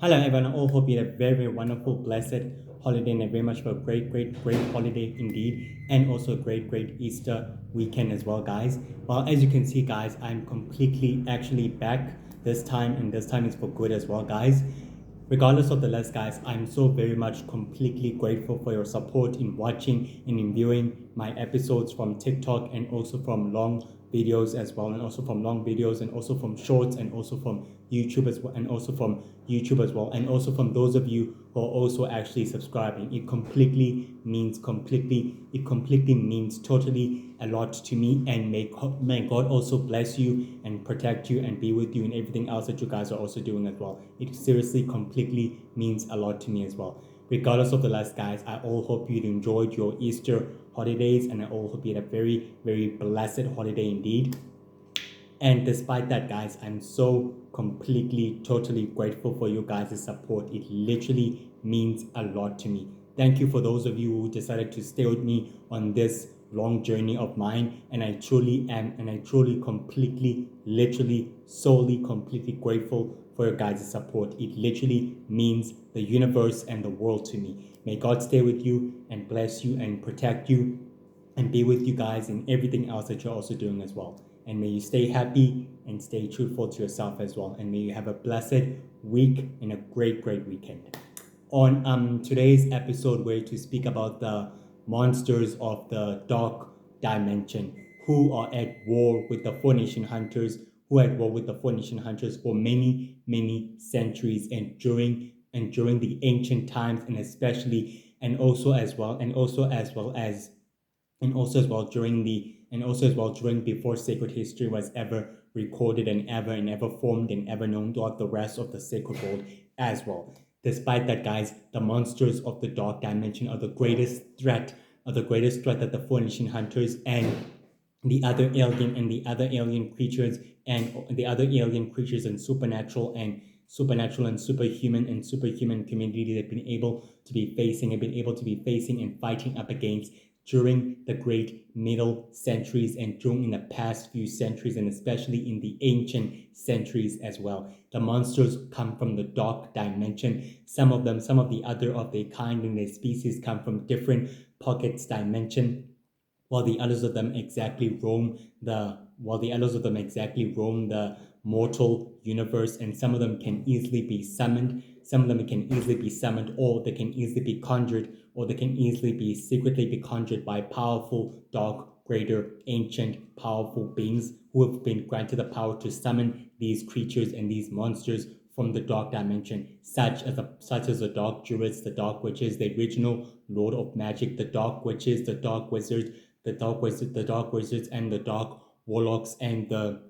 Hello everyone, I all hope you had a very wonderful, blessed holiday and a very much of a great holiday indeed, and also a great Easter weekend as well, guys. Well, as you can see, guys, I'm completely actually back this time, and this time is for good as well, guys. Regardless of the list, guys, I'm so very much completely grateful for your support in watching and in viewing my episodes from TikTok and also from long videos as well, and also from long videos and also from shorts and also from YouTube as well, and also from YouTube as well, and also from those of you who are also actually subscribing. It completely means totally a lot to me, and may God also bless you and protect you and be with you in everything else that you guys are also doing as well. It seriously completely means a lot to me as well. Regardless of the last, guys, I all hope you enjoyed your Easter holidays, and I all hope you had a very blessed holiday indeed. And despite that, guys, I'm so completely, totally grateful for you guys' support. It literally means a lot to me. Thank you for those of you who decided to stay with me on this long journey of mine. And I truly am, and I truly, completely, literally, solely, completely grateful for your guys' support. It literally means the universe and the world to me. May God stay with you and bless you and protect you and be with you guys in everything else that you're also doing as well. And may you stay happy and stay truthful to yourself as well. And may you have a blessed week and a great weekend. On today's episode, we're to speak about the monsters of the dark dimension who are at war with the Four Nation Hunters, who are at war with the Four Nation Hunters for many centuries, and during the ancient times, and especially and also as well and also as well as and also as well during the and also as well during before sacred history was ever recorded and ever formed and ever known throughout the rest of the sacred world as well. Despite that, guys, the monsters of the dark dimension are the greatest threat that the Four Nation Hunters and the other alien creatures and supernatural and superhuman communities have been able to be facing and fighting up against during the great middle centuries and during the past few centuries, and especially in the ancient centuries as well. The monsters come from the dark dimension. Some of the other of their kind and their species come from different pockets dimension, while the others of them exactly roam the mortal universe, and some of them can easily be summoned. Or they can easily be conjured, or they can easily be secretly be conjured by powerful, dark, greater, ancient, powerful beings who have been granted the power to summon these creatures and these monsters from the dark dimension, such as the dark druids, the dark witches, the original lord of magic, the dark witches, the dark wizards, and the dark warlocks, and the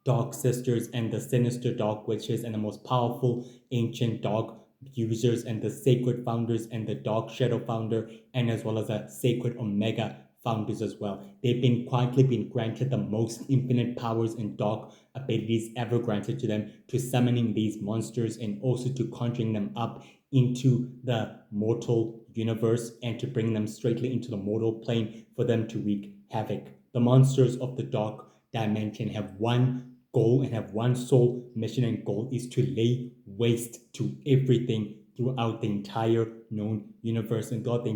dark sisters, and the sinister dark witches, and the most powerful ancient dark users, and the sacred founders, and the dark shadow founder, and as well as the sacred omega founders as well. They've been quietly been granted the most infinite powers and dark abilities ever granted to them, to summoning these monsters and also to conjuring them up into the mortal universe and to bring them straightly into the mortal plane for them to wreak havoc. The monsters of the dark dimension have one goal and have one sole mission and goal, is to lay waste to everything throughout the entire known universe and throughout the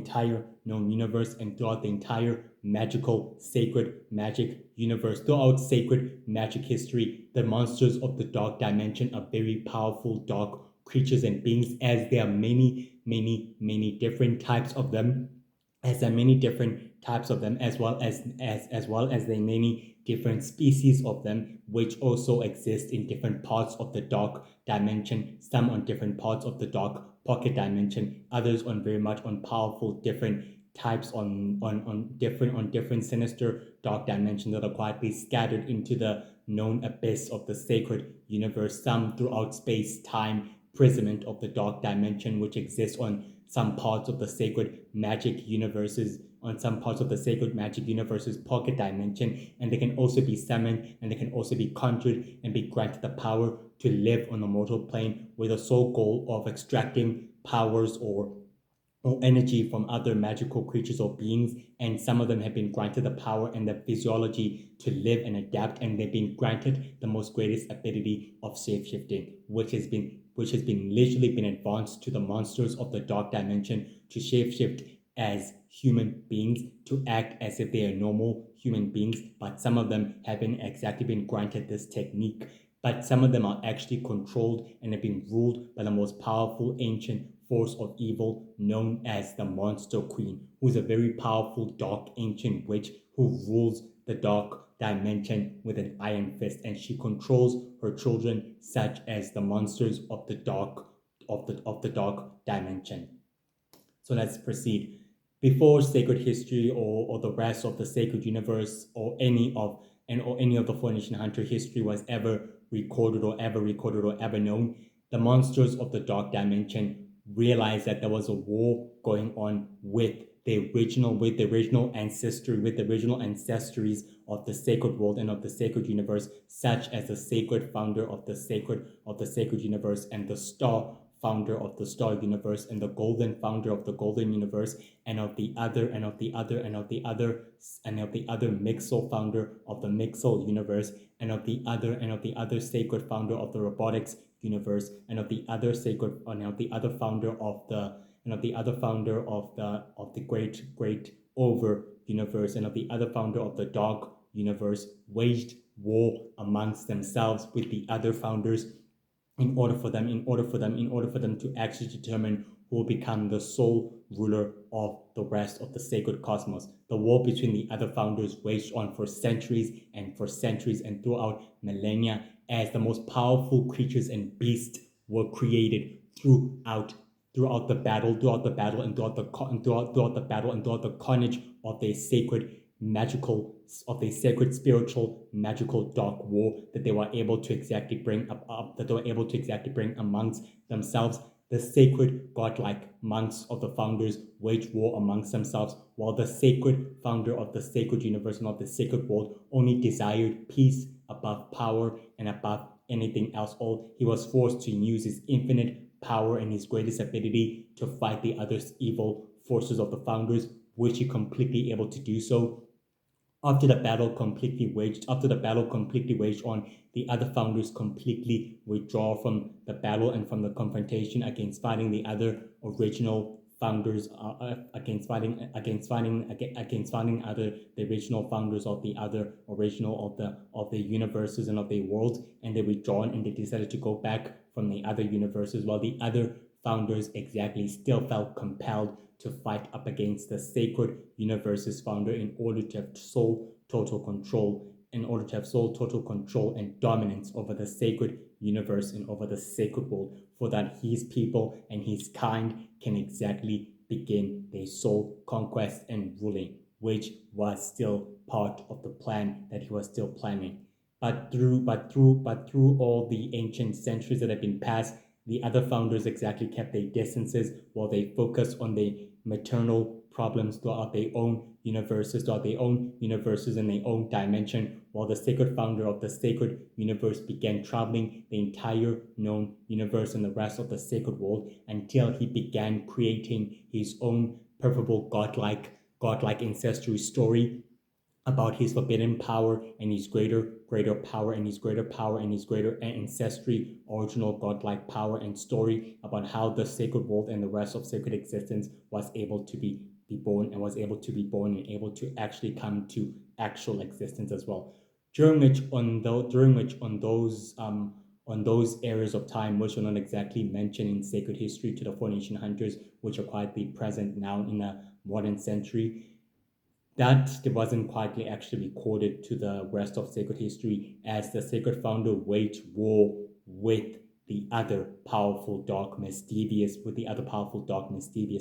entire magical sacred magic universe, throughout sacred magic history. The monsters of the dark dimension are very powerful dark creatures and beings, as there are many different types of them, as there are many different species of them, which also exist in different parts of the dark dimension, some on different parts of the dark pocket dimension, others on very much on powerful different types on different sinister dark dimensions that are quietly scattered into the known abyss of the sacred universe, some throughout space-time imprisonment of the dark dimension, which exists on some parts of the sacred magic universes pocket dimension, and they can also be summoned, and they can also be conjured and be granted the power to live on the mortal plane with the sole goal of extracting powers or energy from other magical creatures or beings. And some of them have been granted the power and the physiology to live and adapt, and they've been granted the most greatest ability of shapeshifting, which has been which has been literally been advanced to the monsters of the dark dimension to shapeshift as human beings, to act as if they are normal human beings, but some of them haven't exactly been granted this technique. But some of them are actually controlled and have been ruled by the most powerful ancient force of evil known as the Monster Queen, who's a very powerful dark ancient witch who rules the dark dimension with an iron fist, and she controls her children, such as the monsters of the dark dimension. So let's proceed. Before sacred history or the rest of the sacred universe or any of the 4 Nation Hunter history was ever recorded or ever known, the monsters of the dark dimension realized that there was a war going on with the original ancestries of the sacred world and of the sacred universe, such as the sacred founder of the sacred universe and the star founder of the star universe and the golden founder of the golden universe, and of the other Mixel founder of the Mixel universe, and of the other sacred founder of the robotics universe, and of the other founder of the great over universe, and of the other founder of the dark universe, waged war amongst themselves with the other founders in order for them to actually determine who will become the sole ruler of the rest of the sacred cosmos. The war between the other founders waged on for centuries and throughout millennia, as the most powerful creatures and beasts were created throughout the battle and throughout the carnage of the sacred spiritual magical dark war that they were able to exactly bring amongst themselves. The sacred godlike monks of the founders waged war amongst themselves, while the sacred founder of the sacred universe and of the sacred world only desired peace above power and above anything else. He was forced to use his infinite power and his greatest ability to fight the other evil forces of the founders, which he completely able to do so. After the battle completely waged on, the other founders completely withdraw from the battle and from the confrontation against fighting the other original founders, against fighting the original founders of the other original of the universes and of the worlds, and they withdrawn and they decided to go back from the other universes, while the other founders exactly still felt compelled to fight up against the sacred universe's founder in order to have sole total control and dominance over the sacred universe and over the sacred world, for that his people and his kind can exactly begin their sole conquest and ruling, which was still part of the plan that he was still planning. But through all the ancient centuries that have been passed, the other founders exactly kept their distances while they focused on the maternal problems throughout their own universes in their own dimension, while the sacred founder of the sacred universe began traveling the entire known universe and the rest of the sacred world, until he began creating his own perfable godlike ancestry story about his forbidden power and his greater power and his greater ancestry, original godlike power, and story about how the sacred world and the rest of sacred existence was able to be born and able to actually come to actual existence as well. During which on those areas of time which are not exactly mentioned in sacred history to the 4 Nation Hunters, which are quietly present now in the modern century, that wasn't quietly actually recorded to the rest of sacred history, as the sacred founder waged war with the other powerful dark mischievous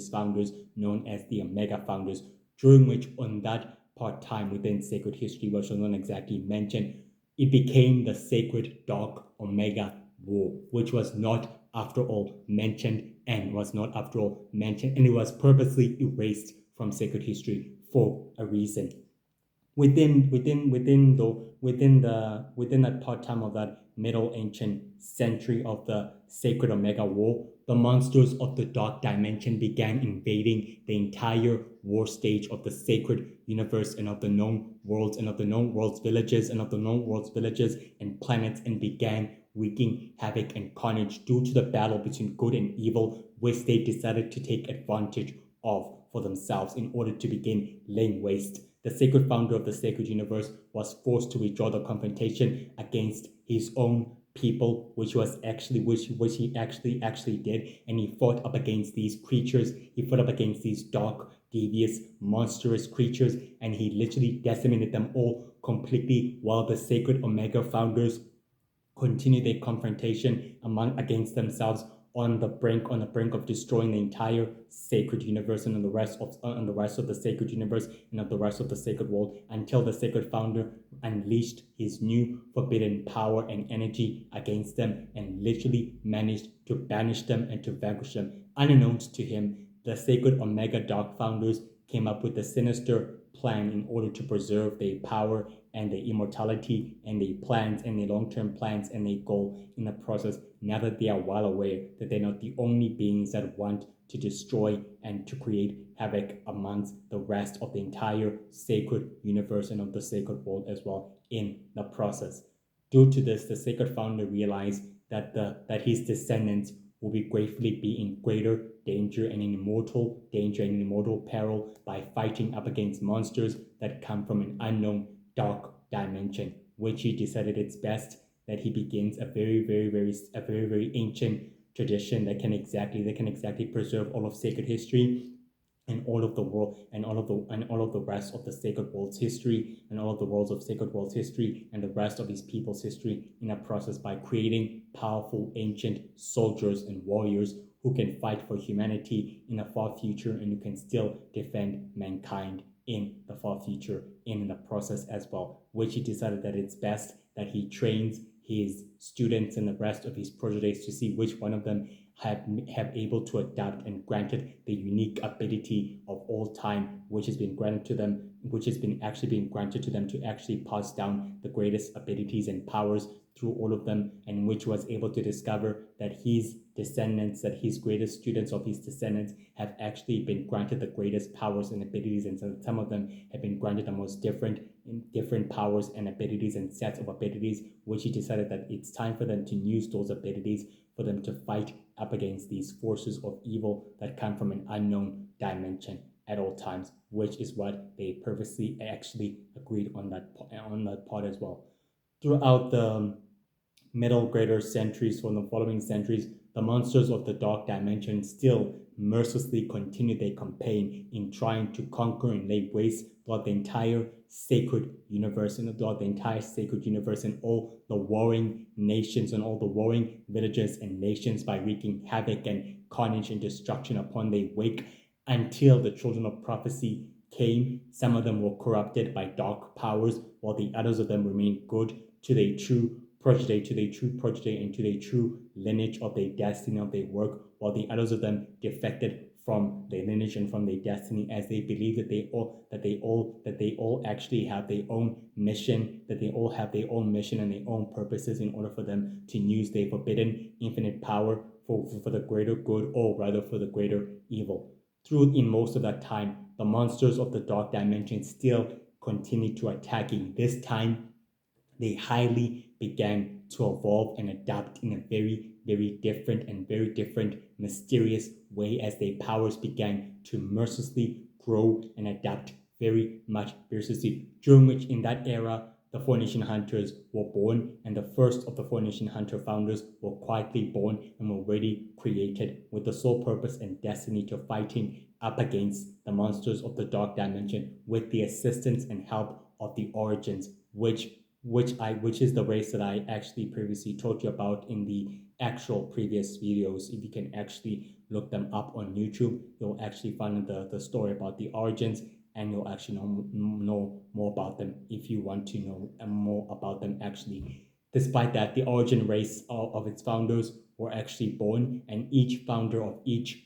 founders known as the Omega founders, during which on that part time within sacred history, which was not exactly mentioned, it became the sacred dark Omega war, which was not after all mentioned and it was purposely erased from sacred history for a reason. Within that part time of that middle ancient century of the sacred Omega War, the monsters of the dark dimension began invading the entire war stage of the sacred universe and of the known worlds villages and planets, and began wreaking havoc and carnage due to the battle between good and evil, which they decided to take advantage of for themselves in order to begin laying waste. The sacred founder of the sacred universe was forced to withdraw the confrontation against his own people, which he actually did, and he fought up against these creatures. He fought up against these dark, devious, monstrous creatures, and he literally decimated them all completely, while the sacred Omega founders continued their confrontation against themselves on the brink of destroying the entire sacred universe and on the rest of the sacred universe and of the rest of the sacred world, until the sacred founder unleashed his new forbidden power and energy against them and literally managed to banish them and to vanquish them. Unbeknownst to him, the sacred Omega Dark founders came up with a sinister plan in order to preserve their power and their immortality and their plans and their long-term plans and their goal in the process, now that they are well aware that they're not the only beings that want to destroy and to create havoc amongst the rest of the entire sacred universe and of the sacred world as well in the process. Due to this, the sacred founder realized that his descendants will be gratefully be in greater danger and in immortal peril by fighting up against monsters that come from an unknown dark dimension, which he decided it's best that he begins a very ancient tradition that can exactly preserve all of sacred history and all of the world and all of the rest of the sacred world's history and all of the worlds of sacred world's history and the rest of his people's history in a process by creating powerful ancient soldiers and warriors who can fight for humanity in the far future and who can still defend mankind in the far future in the process as well, which he decided that it's best that he trains his students and the rest of his proteges to see which one of them have able to adapt and granted the unique ability of all time, which has been granted to them, which has been granted to them to actually pass down the greatest abilities and powers through all of them, and which was able to discover that his descendants, that his greatest students of his descendants have actually been granted the greatest powers and abilities, and some of them have been granted the most different powers and abilities and sets of abilities, which he decided that it's time for them to use those abilities for them to fight up against these forces of evil that come from an unknown dimension at all times, which is what they purposely actually agreed on that part as well. Throughout the middle greater centuries, from the following centuries, the monsters of the dark dimension still mercilessly continued their campaign in trying to conquer and lay waste throughout the entire sacred universe and all the warring nations and all the warring villages and nations by wreaking havoc and carnage and destruction upon their wake, until the children of prophecy came. Some of them were corrupted by dark powers, while the others of them remained good to their true progeny, and to their true lineage of their destiny of their work, while the others of them defected from their lineage and from their destiny, as they believe that they all actually have their own mission, that they all have their own mission and their own purposes in order for them to use their forbidden infinite power for the greater good, or rather for the greater evil. In most of that time, the monsters of the dark dimension still continued to attacking. This time, they highly began to evolve and adapt in a very different, mysterious way, as their powers began to mercilessly grow and adapt very much fiercely. During which, in that era, the Four Nation Hunters were born, and the first of the Four Nation Hunter founders were quietly born and were already created with the sole purpose and destiny to fighting up against the monsters of the dark dimension with the assistance and help of the Origins, which is the race that I actually previously told you about in the actual previous videos. If you can actually look them up on YouTube, you'll actually find the story about the Origins, and you'll actually know more about them if you want to know more about them actually. Despite that, the origin race of its founders were actually born, and each founder of each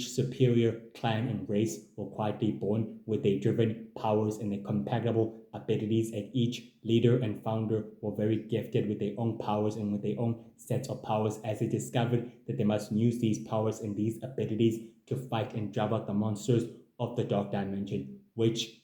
superior clan and race were quietly born with their driven powers and their compatible abilities, and each leader and founder were very gifted with their own powers and with their own sets of powers, as they discovered that they must use these powers and these abilities to fight and drive out the monsters of the dark dimension, which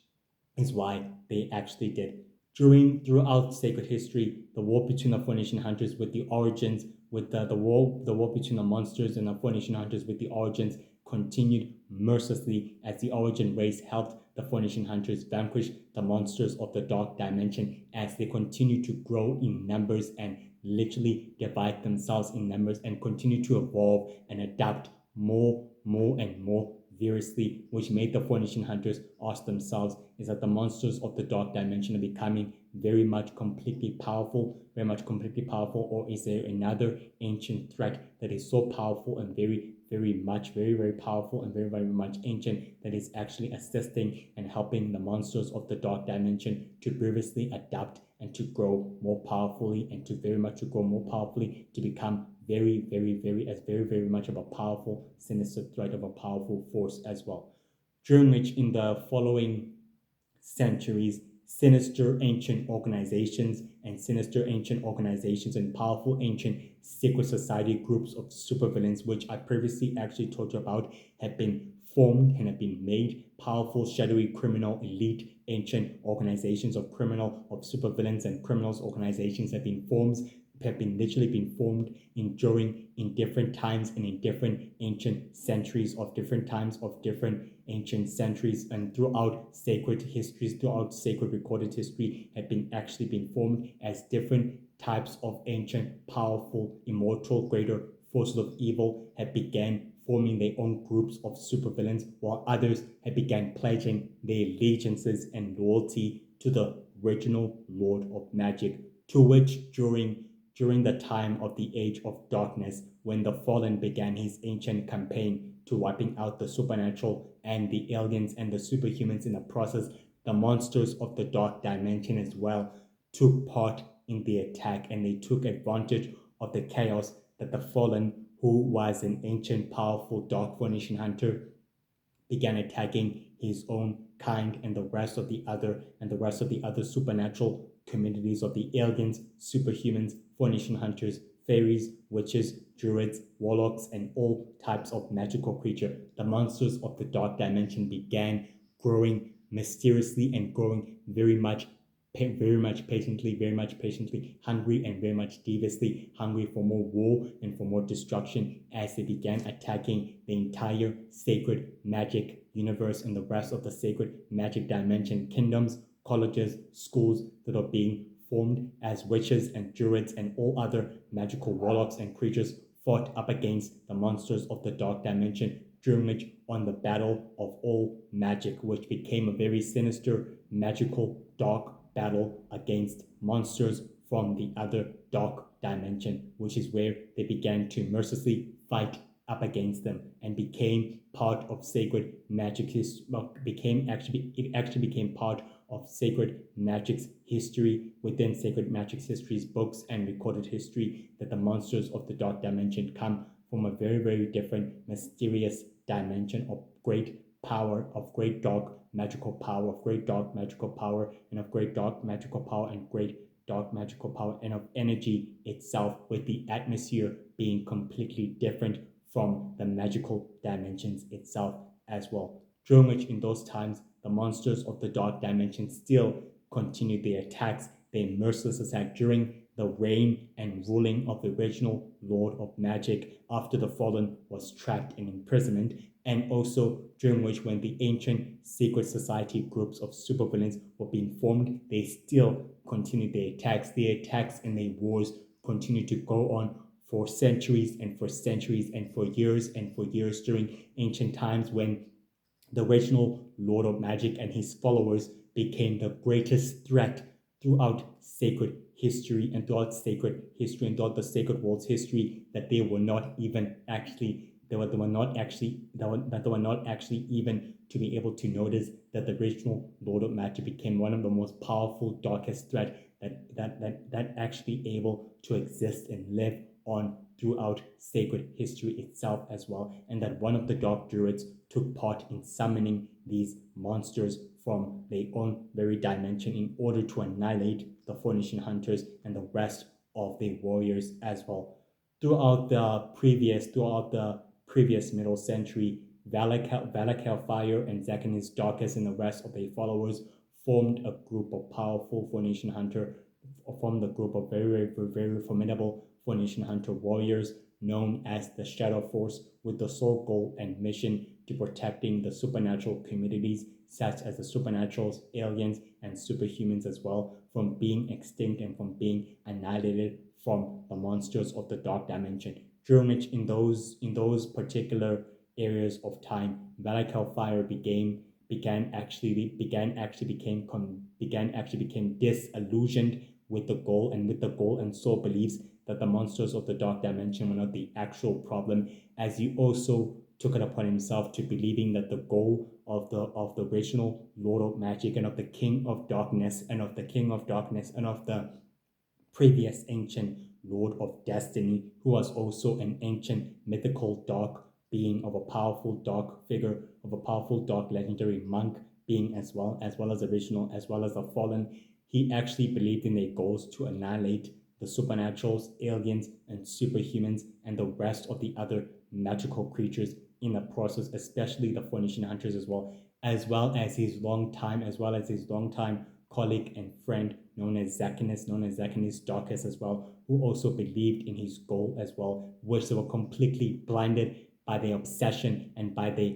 is why they actually did. Throughout sacred history, the war between the Four Nation Hunters with the origins, with the war between the monsters and the Four Nation Hunters with the origins continued mercilessly as the origin race helped the Four Nation Hunters vanquish the monsters of the dark dimension as they continue to grow in numbers and literally divide themselves in numbers and continue to evolve and adapt more and more variously, which made the Four Nation Hunters ask themselves, is that the monsters of the dark dimension are becoming very much completely powerful, or is there another ancient threat that is so powerful and very powerful and very much ancient that is actually assisting and helping the monsters of the dark dimension to previously adapt and to grow more powerfully and to become very much of a powerful sinister threat, of a powerful force as well. During which in the following centuries, sinister ancient organizations and powerful ancient secret society groups of supervillains, which I previously actually told you about, have been formed and have been made. Powerful, shadowy, criminal, elite, ancient organizations of supervillains and criminals organizations have literally been formed in different times and in different ancient centuries of different times of different ancient centuries, and throughout sacred recorded history have been formed as different types of ancient, powerful, immortal, greater forces of evil have began forming their own groups of supervillains, while others have began pledging their allegiances and loyalty to the original Lord of Magic, to which during the time of the Age of Darkness, when the Fallen began his ancient campaign to wiping out the supernatural and the aliens and the superhumans in the process, the monsters of the dark dimension as well took part in the attack, and they took advantage of the chaos that the Fallen, who was an ancient, powerful dark Four Nation Hunter, began attacking his own kind and the rest of the other supernatural communities of the aliens, superhumans, Four Nation Hunters, fairies, witches, druids, warlocks, and all types of magical creature. The monsters of the dark dimension began growing mysteriously and growing very much patiently, hungry and very much deviously hungry for more war and for more destruction, as they began attacking the entire sacred magic universe and the rest of the sacred magic dimension kingdoms, colleges, schools that are being formed as witches and druids and all other magical warlocks and creatures fought up against the monsters of the dark dimension, during which on the battle of all magic, which became a very sinister, magical, dark battle against monsters from the other dark dimension, which is where they began to mercilessly fight up against them and became part of sacred magic. It actually became part of sacred magic's history within sacred magic's history's books and recorded history, that the monsters of the dark dimension come from a very different mysterious dimension of great power, of great dark magical power, and of great dark magical power and of energy itself, with the atmosphere being completely different from the magical dimensions itself as well. During which in those times the monsters of the dark dimension still continued their attacks, their merciless attack during the reign and ruling of the original Lord of Magic, after the Fallen was trapped in imprisonment, and also during which, when the ancient secret society groups of supervillains were being formed, they still continued their attacks. Their attacks and their wars continued to go on for centuries and for years during ancient times, when the original Lord of Magic and his followers became the greatest threat throughout sacred history and throughout the sacred world's history, that they were not actually even to be able to notice that the original Lord of Magic became one of the most powerful, darkest threat that actually able to exist and live on throughout sacred history itself as well, and that one of the dark druids took part in summoning these monsters from their own very dimension in order to annihilate the Four Nation Hunters and the rest of their warriors as well. Throughout the previous middle century, Valak Hellfire and Zakanis Darkest and the rest of their followers formed a group of powerful Formation Hunter, formed a group of very, very, very formidable Formation Hunter warriors known as the Shadow Force, with the sole goal and mission to protecting the supernatural communities such as the supernaturals, aliens, and superhumans as well from being extinct and from being annihilated from the monsters of the dark dimension. During which in those particular areas of time, Valak Hellfire became disillusioned with the goal and so believes that the monsters of the dark dimension were not the actual problem, as he also took it upon himself to believing that the goal of the original Lord of Magic and of the King of Darkness and of the previous ancient Lord of Destiny, who was also an ancient mythical dark being of a powerful dark figure, of a powerful dark legendary monk being as well as original, as well as the fallen. He actually believed in their goals to annihilate the supernaturals, aliens, and superhumans, and the rest of the other magical creatures in the process, especially the Phoenician hunters as well as his long time colleague and friend known as Zacchaeus Darkus as well, who also believed in his goal as well, which they were completely blinded by their obsession and by their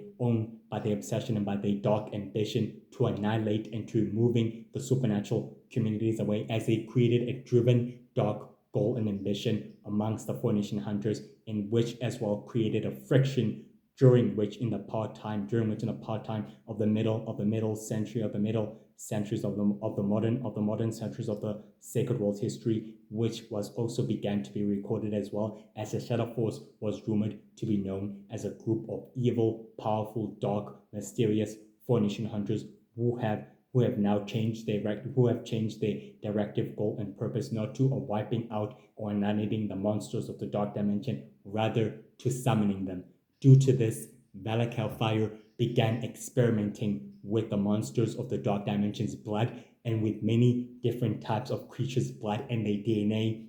dark ambition to annihilate and to removing the supernatural communities away, as they created a driven dark goal and ambition amongst the Phoenician hunters, in which as well created a friction during which in the part time of the middle centuries of the modern centuries of the Sacred World's history, which was also began to be recorded as well, as the Shadow Force was rumored to be known as a group of evil, powerful, dark, mysterious Phoenician hunters who have now changed their directive goal and purpose, not to wiping out or annihilating the monsters of the dark dimension, rather to summoning them. Due to this, Valak Hellfire began experimenting with the monsters of the dark dimension's blood and with many different types of creatures' blood and their DNA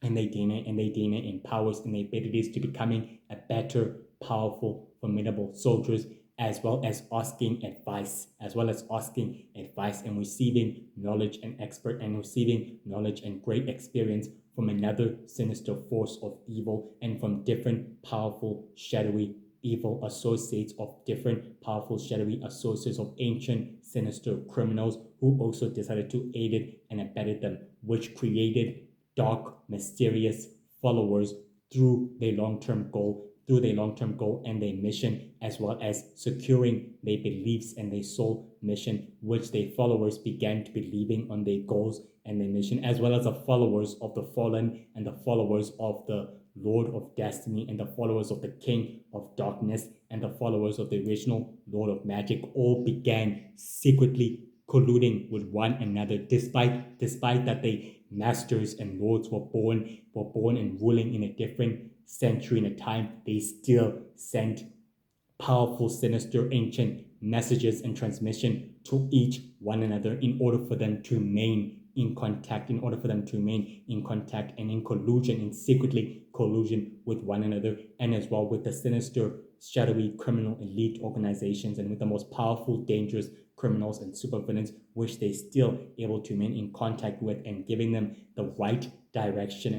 empowers and their abilities to becoming a better, powerful, formidable soldiers, as well as asking advice and receiving knowledge and great experience from another sinister force of evil, and from different powerful shadowy evil associates of ancient sinister criminals who also decided to aid it and abetted them, which created dark, mysterious followers through their long-term goal and their mission, as well as securing their beliefs and their soul mission, which their followers began to believing on their goals and their mission, as well as the followers of the fallen and the followers of the Lord of Destiny and the followers of the King of Darkness and the followers of the original Lord of Magic, all began secretly colluding with one another, despite that they masters and lords were born and ruling in a different century in a time. They still sent powerful, sinister, ancient messages and transmission to each one another in order for them to remain in contact and in collusion, in secretly collusion with one another, and as well with the sinister, shadowy criminal elite organizations, and with the most powerful, dangerous criminals and supervillains, which they still able to remain in contact with, and giving them the right direction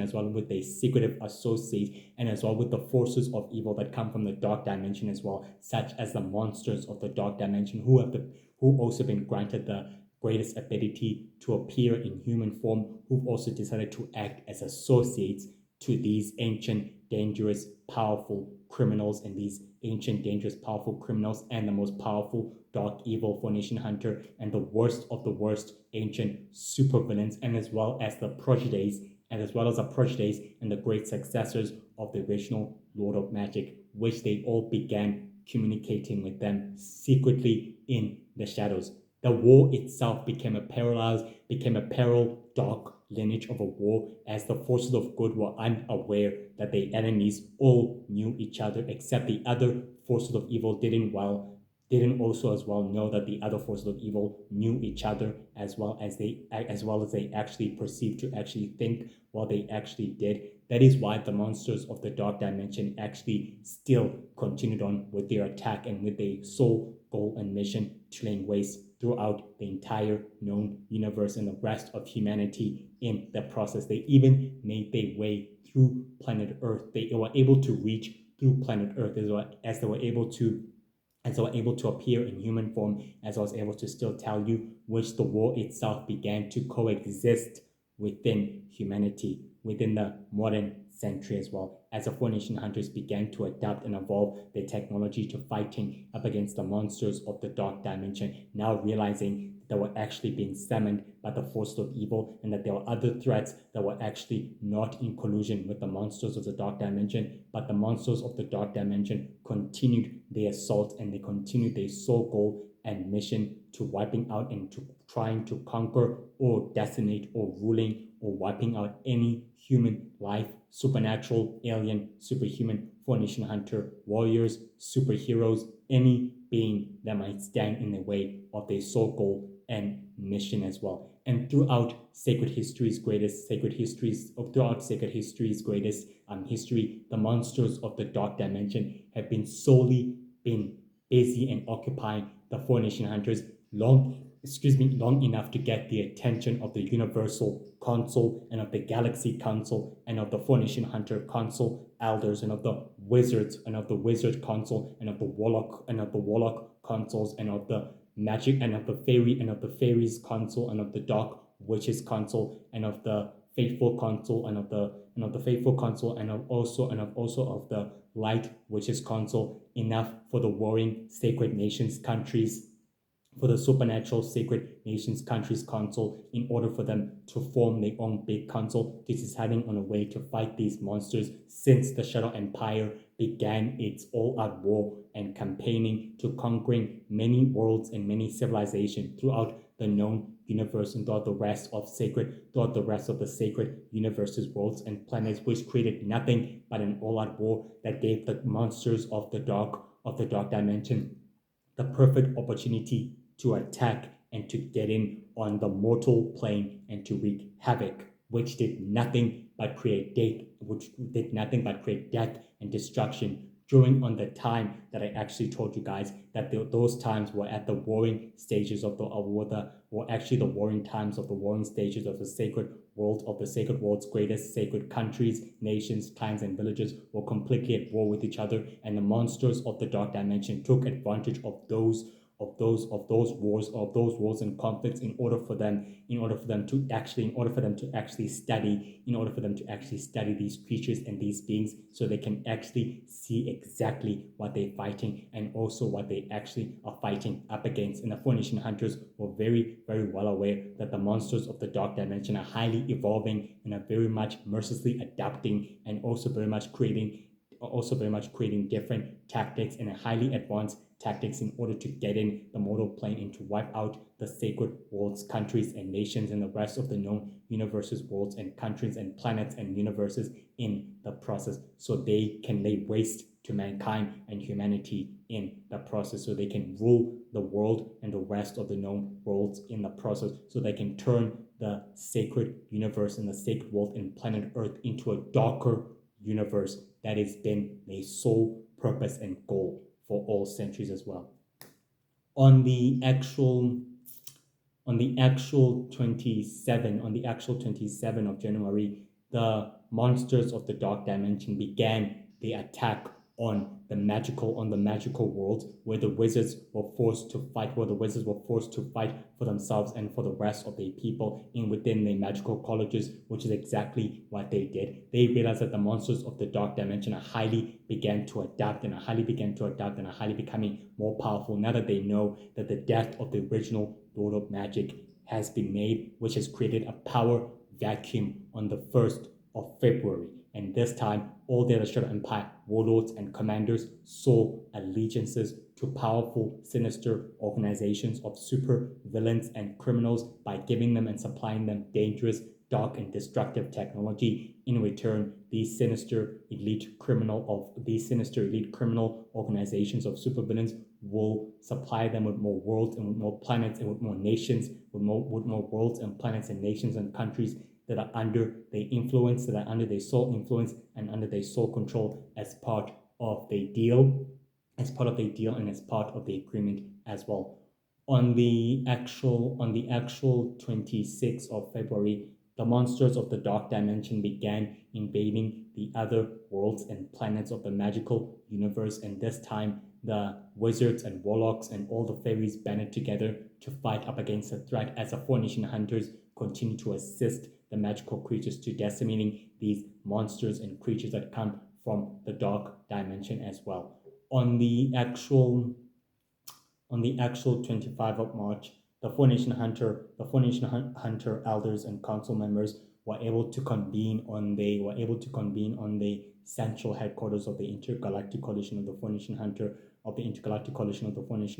as well with their secretive associates, and as well with the forces of evil that come from the dark dimension as well, such as the monsters of the dark dimension who also been granted the greatest ability to appear in human form, who've also decided to act as associates to these ancient, dangerous, powerful criminals, and these ancient, dangerous, powerful criminals, and the most powerful dark evil Phoenician hunter, and the worst of the worst ancient supervillains, and as well as the protégés and the great successors of the original Lord of Magic, which they all began communicating with them secretly in the shadows. The war itself became a parallel dark lineage of a war, as the forces of good were unaware that their enemies all knew each other, except the other forces of evil didn't didn't also as well know that the other forces of evil knew each other, as well as they actually perceived to actually think what they actually did. That is why the monsters of the dark dimension actually still continued on with their attack and with their sole goal and mission to laying waste throughout the entire known universe and the rest of humanity in the process. They even made their way through planet Earth. They were able to reach through planet Earth as they were able to appear in human form, as I was able to still tell you, which the war itself began to coexist within humanity, within the modern century as well, as the Four Nation Hunters began to adapt and evolve their technology to fighting up against the monsters of the dark dimension, now realizing that were actually being summoned by the force of evil, and that there were other threats that were actually not in collusion with the monsters of the dark dimension, but the monsters of the dark dimension continued their assault and they continued their sole goal and mission to wiping out and to trying to conquer or decimate or ruling or wiping out any human life, supernatural, alien, superhuman, Four Nation Hunter, warriors, superheroes, any being that might stand in the way of their sole goal and mission as well. And throughout sacred history's greatest history, the monsters of the dark dimension have been solely been busy and occupying the Four Nation Hunters long enough to get the attention of the Universal Council and of the Galaxy Council and of the Four Nation Hunter Council elders and of the wizards and of the Wizard Council and of the Warlock Councils and of the Magic and of the Fairy and of the Fairies Council and of the Dark Witches Council and of the Faithful Council and of the Faithful Council and also of the Light Witches Council, enough for the warring sacred nations countries, for the supernatural sacred nations countries council, in order for them to form their own big council. This is heading on a way to fight these monsters since the Shadow Empire began its all-out war and campaigning to conquering many worlds and many civilizations throughout the known universe and throughout the rest of the sacred universes, worlds, and planets, which created nothing but an all-out war that gave the monsters of the dark dimension the perfect opportunity to attack and to get in on the mortal plane and to wreak havoc, which did nothing but create death and destruction during on the time that I actually told you guys that those times were at the warring stages of the warring times of the warring stages of the sacred world's greatest sacred countries, nations, clans, and villages were completely at war with each other, and the monsters of the dark dimension took advantage of those wars and conflicts in order for them to actually study these creatures and these beings, so they can actually see exactly what they're fighting and also what they actually are fighting up against. And the Four Nation Hunters were very, very well aware that the monsters of the dark dimension are highly evolving and are very much mercilessly adapting and also very much creating different tactics and highly advanced tactics in order to get in the mortal plane and to wipe out the sacred worlds, countries, and nations and the rest of the known universes, worlds, and countries, and planets, and universes in the process, so they can lay waste to mankind and humanity in the process, so they can rule the world and the rest of the known worlds in the process, so they can turn the sacred universe and the sacred world and planet Earth into a darker universe that has been their sole purpose and goal for all centuries as well. On the actual 27 of January, the monsters of the dark dimension began the attack on the magical world, where the wizards were forced to fight for themselves and for the rest of their people within their magical colleges, which is exactly what they did. They realized that the monsters of the dark dimension began to adapt and are highly becoming more powerful now that they know that the death of the original Lord of Magic has been made, which has created a power vacuum on the 1st of February. And this time, all the Shadow Empire warlords and commanders saw allegiances to powerful, sinister organizations of super villains and criminals by giving them and supplying them dangerous dark and destructive technology. In return, these sinister elite criminal organizations of supervillains will supply them with more worlds and with more planets and with more nations, with more worlds and planets and nations and countries that are under their influence, that are under their sole influence and under their sole control as part of the deal, and as part of the agreement as well. On the actual 26th of February, the monsters of the Dark Dimension began invading the other worlds and planets of the magical universe, and this time the wizards and warlocks and all the fairies banded together to fight up against the threat as the Four Nation Hunters continue to assist the magical creatures to decimating these monsters and creatures that come from the Dark Dimension as well. On the actual 25th of March, the Four Nation Hunter elders and council members were able to convene on the central headquarters of the Intergalactic Coalition of the Four Nation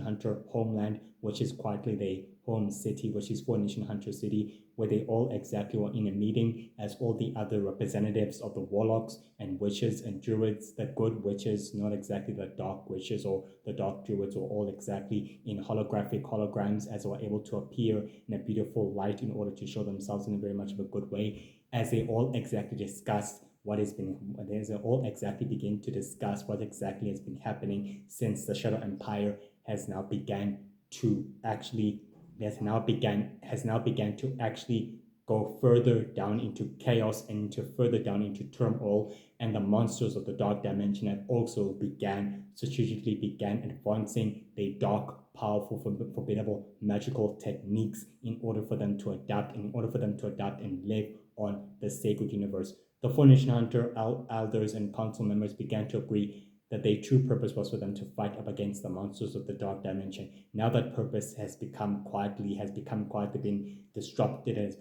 Hunter homeland, which is quietly the home city, which is Four Nation Hunter City, where they all exactly were in a meeting as all the other representatives of the warlocks and witches and druids, the good witches, not exactly the dark witches or the dark druids, were all exactly in holograms as they were able to appear in a beautiful light in order to show themselves in a very much of a good way, as they all exactly discussed begin to discuss what exactly has been happening since the Shadow Empire has now began to actually go further down into chaos and further down into turmoil, and the monsters of the Dark Dimension have also began advancing their dark, powerful, formidable magical techniques in order for them to adapt and live on the sacred universe. The Four Nation Hunter elders and council members began to agree that their true purpose was for them to fight up against the monsters of the Dark Dimension. Now that purpose has become quietly been disrupted, and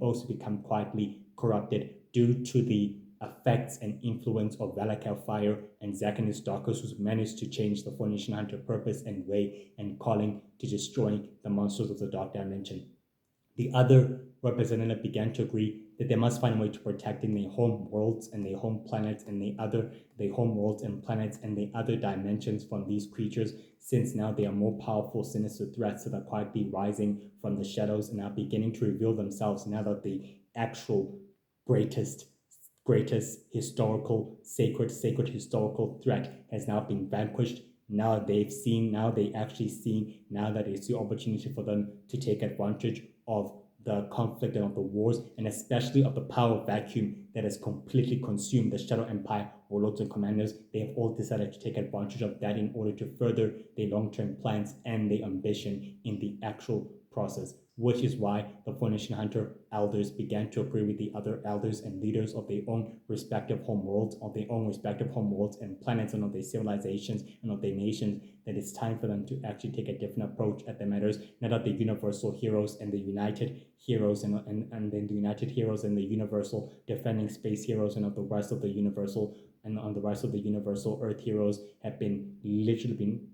also become quietly corrupted due to the effects and influence of Valakal Fire and Zachanus Darkus, who's managed to change the Four Nation Hunter purpose and way and calling to destroying the monsters of the Dark Dimension. The other representative began to agree that they must find a way to protecting their home worlds and their home planets and their home worlds and planets and the other dimensions from these creatures, since now they are more powerful, sinister threats that are quietly rising from the shadows and are beginning to reveal themselves now that the actual greatest historical sacred historical threat has now been vanquished. Now that it's the opportunity for them to take advantage of the conflict and of the wars, and especially of the power vacuum that has completely consumed the Shadow Empire warlords and commanders. They have all decided to take advantage of that in order to further their long-term plans and their ambition in the actual process, which is why the Four Nation Hunter elders began to agree with the other elders and leaders of their own respective home worlds, and planets and of their civilizations and of their nations, that it's time for them to actually take a different approach at the matters. Now that the universal heroes and the united heroes and then the united heroes and the universal defending space heroes and of the rest of the universal Earth heroes have been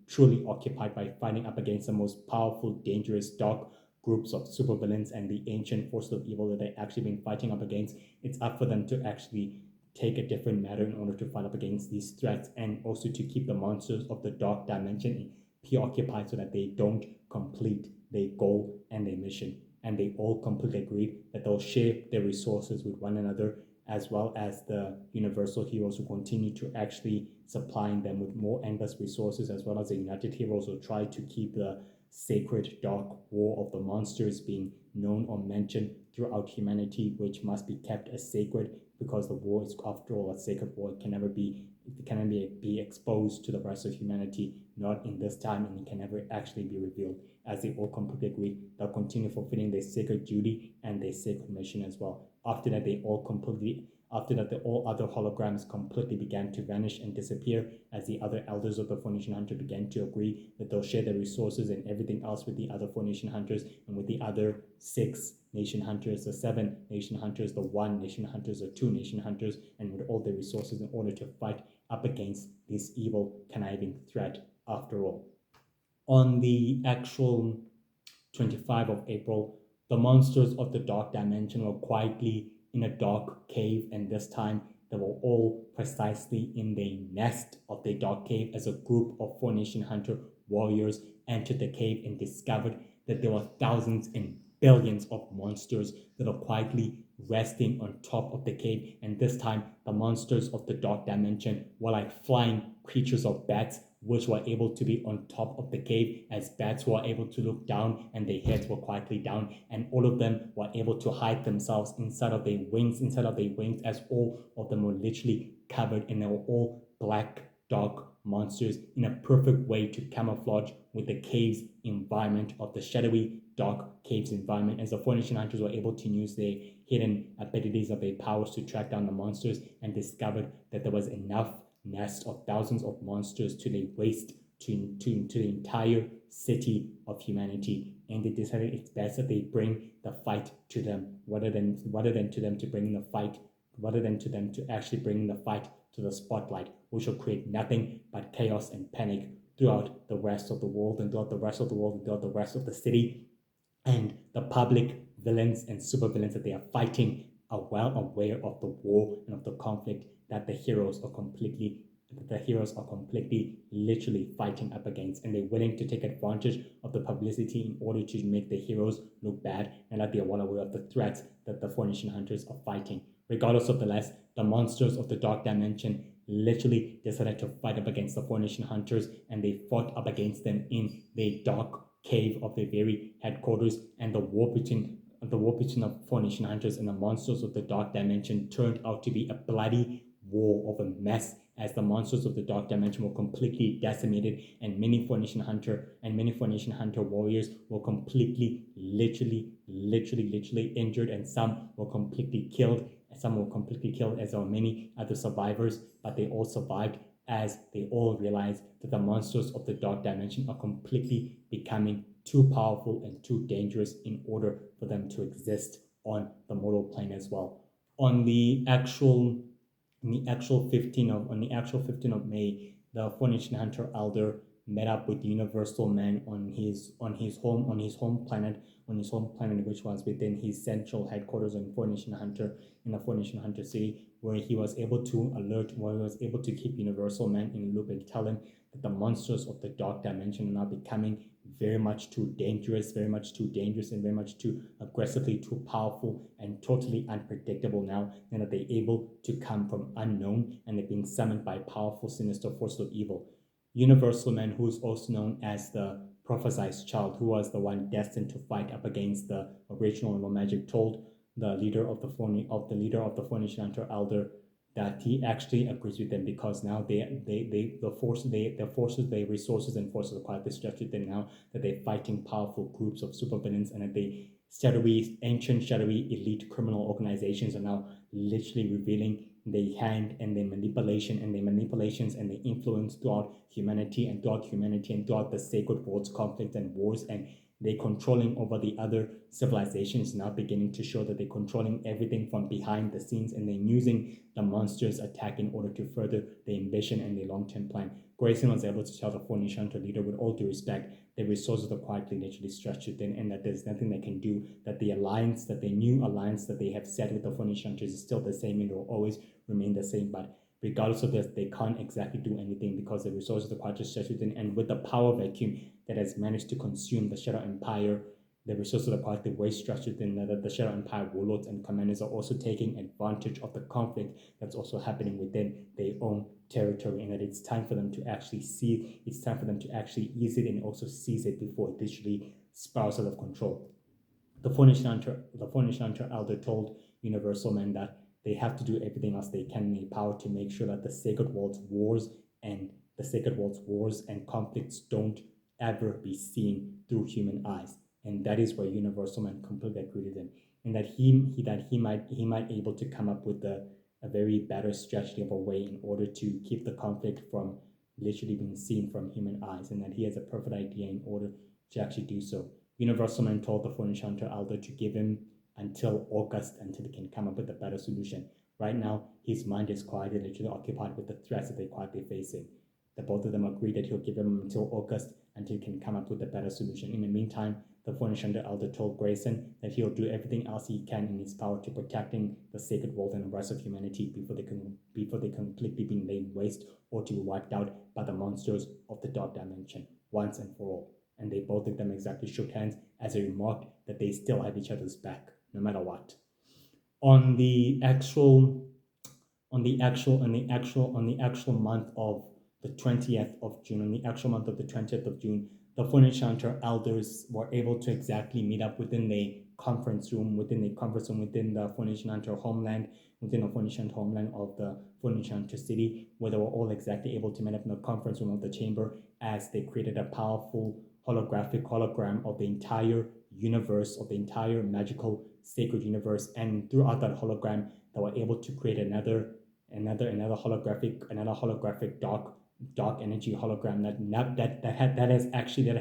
truly occupied by fighting up against the most powerful, dangerous, dark groups of supervillains and the ancient forces of evil that they've actually been fighting up against. It's up for them to actually take a different matter in order to fight up against these threats, and also to keep the monsters of the Dark Dimension preoccupied so that they don't complete their goal and their mission. And they all completely agreed that they'll share their resources with one another, as well as the universal heroes who continue to actually supplying them with more endless resources, as well as the united heroes who try to keep the sacred dark war of the monsters being known or mentioned throughout humanity, which must be kept as sacred, because the war is, after all, a sacred war. It can never be exposed to the rest of humanity, not in this time, and it can never actually be revealed. As they all completely agree, they'll continue fulfilling their sacred duty and their sacred mission as well. After that, the all other holograms completely began to vanish and disappear, as the other elders of the Four Nation Hunter began to agree that they'll share their resources and everything else with the other Four Nation Hunters and with the other 6 Nation Hunters, the 7 Nation Hunters, the 1 Nation Hunters, the 2 Nation Hunters, and with all their resources in order to fight up against this evil, conniving threat after all. On the actual 25 of April, the monsters of the dark dimension were quietly in a dark cave, and this time they were all precisely in the nest of the dark cave as a group of Four Nation Hunter warriors entered the cave and discovered that there were thousands and billions of monsters that are quietly resting on top of the cave. And this time, the monsters of the dark dimension were like flying creatures of bats, which were able to be on top of the cave, as bats were able to look down and their heads were quietly down, and all of them were able to hide themselves inside of their wings, as all of them were literally covered, and they were all black, dark monsters in a perfect way to camouflage with the cave's environment of the shadowy, dark cave's environment, as the Four Nation Hunters were able to use their hidden abilities of their powers to track down the monsters, and discovered that there was enough nest of thousands of monsters to lay waste to the entire city of humanity. And they decided it's best that they bring the fight to them rather than to them to bring the fight, rather than to them to actually bring the fight to the spotlight, which will create nothing but chaos and panic throughout the rest of the world and throughout the rest of the city. And the public villains and supervillains that they are fighting are well aware of the war and of the conflict that the heroes are completely literally fighting up against, and they're willing to take advantage of the publicity in order to make the heroes look bad, and that they are well aware of the threats that the Four Nation Hunters are fighting. Regardless of the less, the monsters of the dark dimension literally decided to fight up against the Four Nation Hunters, and they fought up against them in the dark cave of their very headquarters, and the war between the Four Nation Hunters and the monsters of the dark dimension turned out to be a bloody war of a mess, as the monsters of the dark dimension were completely decimated, and many Four Nation Hunter warriors were completely literally injured, and some were completely killed. As there were many other survivors, but they all survived as they all realized that the monsters of the dark dimension are completely becoming too powerful and too dangerous in order for them to exist on the mortal plane as well. On the actual 15th of May, the Four Nation Hunter Elder met up with Universal Man on his home planet, which was within his central headquarters in Four Nation Hunter, in the Four Nation Hunter city, where he was able to keep Universal Man in the loop and tell him that the monsters of the dark dimension are now becoming very much too dangerous, and very much too aggressively too powerful and totally unpredictable now, and that they're able to come from unknown, and they're being summoned by powerful, sinister forces of evil. Universal Man, who is also known as the Prophesied Child, who was the one destined to fight up against the original No Magic, told the leader of the Four Nation Hunter Elder that he actually agrees with them, because now their resources and forces are quite distracted them now, that they're fighting powerful groups of supervillains, and that the ancient shadowy elite criminal organizations are now literally revealing their hand and their manipulations and their influence throughout humanity and throughout the sacred world's conflicts and wars, and they're controlling over the other civilizations, now beginning to show that they're controlling everything from behind the scenes, and they're using the monsters' attack in order to further their ambition and their long-term plan. Grayson was able to tell the Four Nation Hunter leader, with all due respect, the resources are quietly literally stretched thin, and that there's nothing they can do, that the new alliance that they have set with the Four Nation Hunters is still the same and will always remain the same. But regardless of this, they can't exactly do anything because the resources are quite stretched thin, and with the power vacuum that has managed to consume the Shadow Empire, the resources are quite way stretched thin, that the Shadow Empire warlords and commanders are also taking advantage of the conflict that's also happening within their own territory, and that it's time for them to actually ease it and also seize it before it literally spirals out of control. The Four Nation Hunter Elder told Universal Man that they have to do everything else they can in their power to make sure that the Sacred World's wars and conflicts don't ever be seen through human eyes. And that is where Universal Man completely agreed with him, and that he might able to come up with a very better strategy of a way in order to keep the conflict from literally being seen from human eyes, and that he has a perfect idea in order to actually do so. Universal Man told the Four Nation Hunter Elder to give him until August until he can come up with a better solution. Right now, his mind is quietly literally occupied with the threats that they're quietly facing. The both of them agree that he'll give him until August until he can come up with a better solution. In the meantime, the Fornish Hunter Elder told Grayson that he'll do everything else he can in his power to protecting the sacred world and the rest of humanity before they completely be laid waste or to be wiped out by the monsters of the Dark Dimension once and for all. And they both of them exactly shook hands as they remarked that they still have each other's back, no matter what. On the actual month of the 20th of June, the Fornish Hunter elders were able to exactly meet up within the conference room within the Fornish Hunter homeland, within the Fornish Hunter homeland of the Fornish Hunter city, where they were all exactly able to meet up in the conference room of the chamber as they created a powerful hologram of the entire universe, of the entire magical sacred universe, and throughout that hologram they were able to create another holographic dark energy hologram that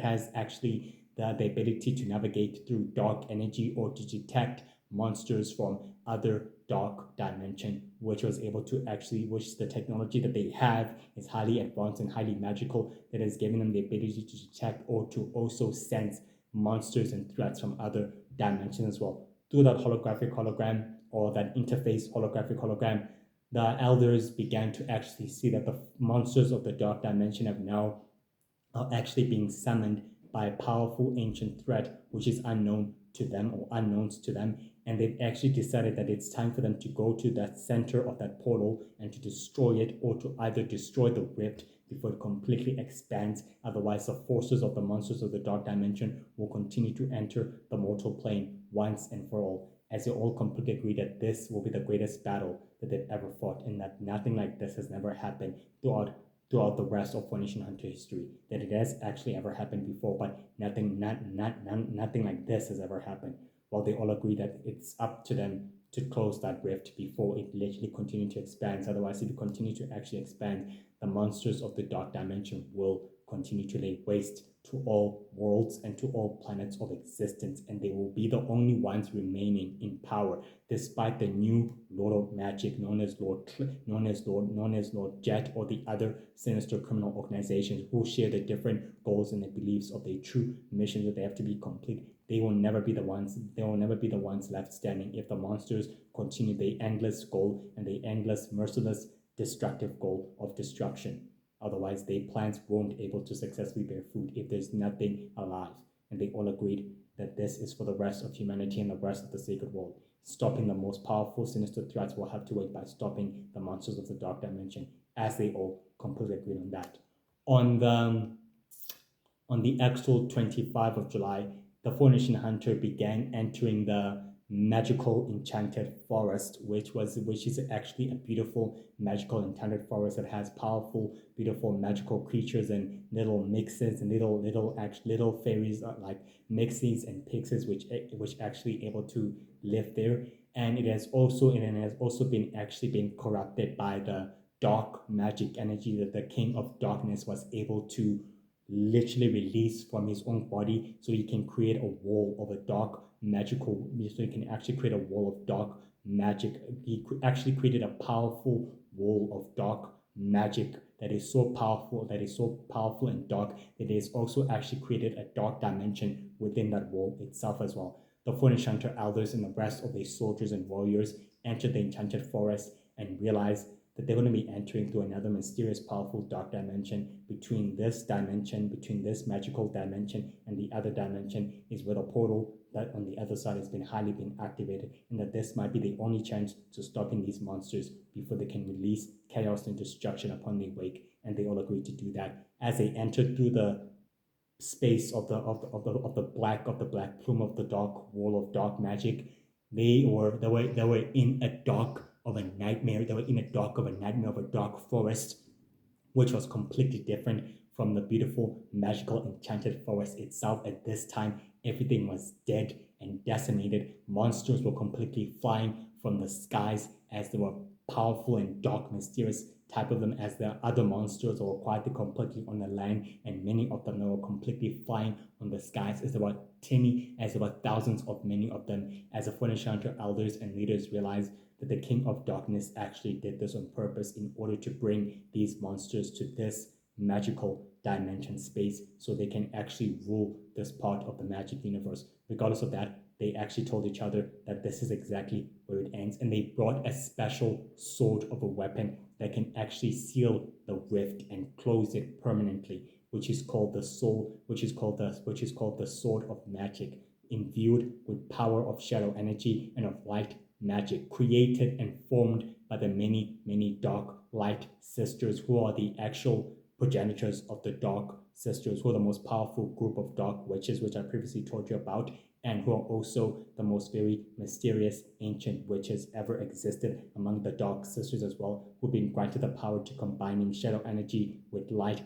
has actually the ability to navigate through dark energy or to detect monsters from other dark dimension, which the technology that they have is highly advanced and highly magical, that has given them the ability to detect or to also sense monsters and threats from other dimensions as well. Through that hologram or that interface holographic hologram, the elders began to actually see that the monsters of the dark dimension are actually being summoned by a powerful ancient threat which is unknown to them or unknowns to them, and they've actually decided that it's time for them to go to that center of that portal and to destroy it, or to either destroy the rift before it completely expands. Otherwise, the forces of the monsters of the dark dimension will continue to enter the mortal plane once and for all, as they all completely agree that this will be the greatest battle that they've ever fought, and that nothing like this has never happened throughout the rest of Fornish Hunter history. That it has actually ever happened before, but nothing like this has ever happened. While they all agree that it's up to them to close that rift before it literally continue to expand. Otherwise, if it continue to actually expand, the monsters of the dark dimension will continue to lay waste to all worlds and to all planets of existence, and they will be the only ones remaining in power, despite the new Lord of Magic known as Lord Jet, or the other sinister criminal organizations who share the different goals and the beliefs of their true missions that they have to be complete. They will never be the ones left standing if the monsters continue their endless goal and their endless, merciless, destructive goal of destruction. Otherwise, their plans won't able to successfully bear fruit if there's nothing alive. And they all agreed that this is for the rest of humanity and the rest of the sacred world. Stopping the most powerful, sinister threats will have to wait by stopping the monsters of the dark dimension, as they all completely agreed on that. On the actual 25th of July, the Fornish Hunter began entering the magical enchanted forest, which is actually a beautiful magical enchanted forest that has powerful, beautiful magical creatures and little mixes and little fairies like mixies and pixies which actually able to live there. And it has also been corrupted by the dark magic energy that the King of Darkness was able to literally release from his own body, so he can create a wall of a dark magical, so he can actually create a wall of dark magic. He actually created a powerful wall of dark magic that is so powerful and dark that it has also actually created a dark dimension within that wall itself as well. The Fornish Hunter elders and the rest of their soldiers and warriors entered the enchanted forest and realized that they're going to be entering through another mysterious, powerful dark dimension. Between this magical dimension and the other dimension is where the portal that on the other side has been activated, and that this might be the only chance to stopping these monsters before they can release chaos and destruction upon their wake. And they all agreed to do that. As they entered through the space of the black plume of the dark wall of dark magic, they were in a dark of a nightmare. They were in a dark of a nightmare of a dark forest, which was completely different from the beautiful, magical, enchanted forest itself. At this time, everything was dead and decimated. Monsters were completely flying from the skies, as they were powerful and dark, mysterious type of them, as the other monsters were quite completely on the land, and many of them were completely flying on the skies, as there were thousands of many of them, as the Fornish Hunter elders and leaders realized that the King of Darkness actually did this on purpose in order to bring these monsters to this magical dimension space so they can actually rule this part of the magic universe. Regardless of that, they actually told each other that this is exactly where it ends, and they brought a special sort of a weapon that can actually seal the rift and close it permanently, which is called the soul, which is called the sword of magic, imbued with power of shadow energy and of light magic, created and formed by the many dark light sisters, who are the actual progenitors of the dark sisters, who are the most powerful group of dark witches, which I previously told you about, and who are also the most very mysterious ancient witches ever existed among the dark sisters as well, who've been granted the power to combining shadow energy with light